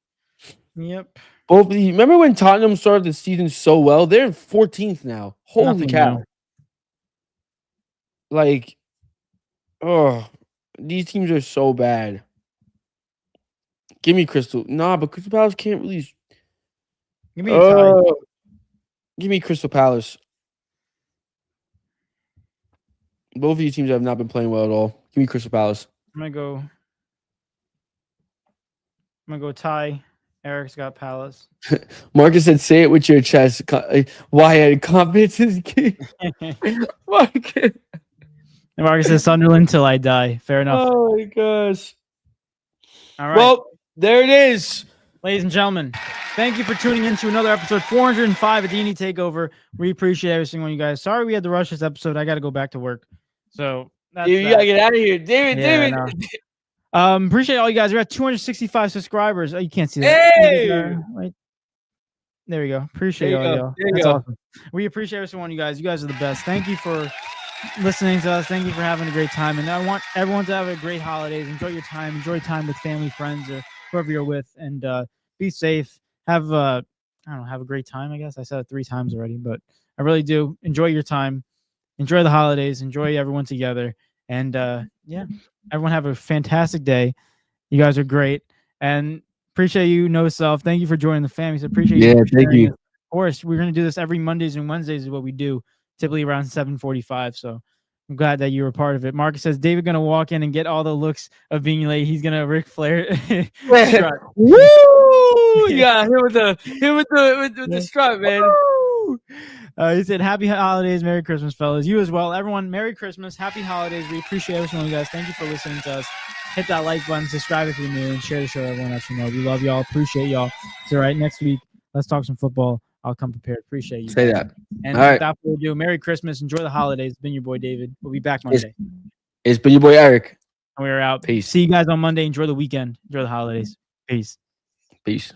Yep. Both of these. Remember when Tottenham started the season so well? They're in 14th now. Holy Nothing cow. new. Like, oh, these teams are so bad. Give me Crystal. Nah, but Crystal Palace can't really. Give me a tie. Give me Crystal Palace. Both of these teams have not been playing well at all. Give me Crystal Palace. I'm gonna go tie. Eric's got Palace. Marcus said, "Say it with your chest." Why confidence is key. Marcus. And Marcus says Sunderland till I die. Fair enough. Oh my gosh. All right. Well, there it is. Ladies and gentlemen, thank you for tuning in to another episode 405 of D&E TakeOver. We appreciate every single one of you guys. Sorry we had to rush this episode. I got to go back to work. So that's Dude, you got to get out of here. David. Appreciate all you guys. We're at 265 subscribers. Oh, you can't see that. Hey! Right. There we go. Appreciate all y'all. That's awesome. We appreciate every single one of you guys. You guys are the best. Thank you for listening to us. Thank you for having a great time. And I want everyone to have a great holidays. Enjoy your time. Enjoy time with family, friends, or whoever you're with. And be safe. Have a great time, I guess. I said it 3 times already, but I really do. Enjoy your time. Enjoy the holidays. Enjoy everyone together. And everyone have a fantastic day. You guys are great. And appreciate you, No Self. Thank you for joining the family. So appreciate you. Yeah, thank you. Of course, we're going to do this every Mondays and Wednesdays is what we do, typically around 7:45. So I'm glad that you were part of it. Marcus says, David going to walk in and get all the looks of being late. He's going to Ric Flair. Woo! Yeah, here with the strut, man. He said, happy holidays, Merry Christmas, fellas. You as well. Everyone, Merry Christmas, happy holidays. We appreciate every single one of you guys. Thank you for listening to us. Hit that like button, subscribe if you're new, and share the show with everyone else you know. We love y'all. Appreciate y'all. So, right, next week, let's talk some football. I'll come prepared. Appreciate you. Say that. And all right. without further ado, Merry Christmas. Enjoy the holidays. It's been your boy, David. We'll be back Monday. It's been your boy, Eric. And we're out. Peace. See you guys on Monday. Enjoy the weekend. Enjoy the holidays. Peace. Peace.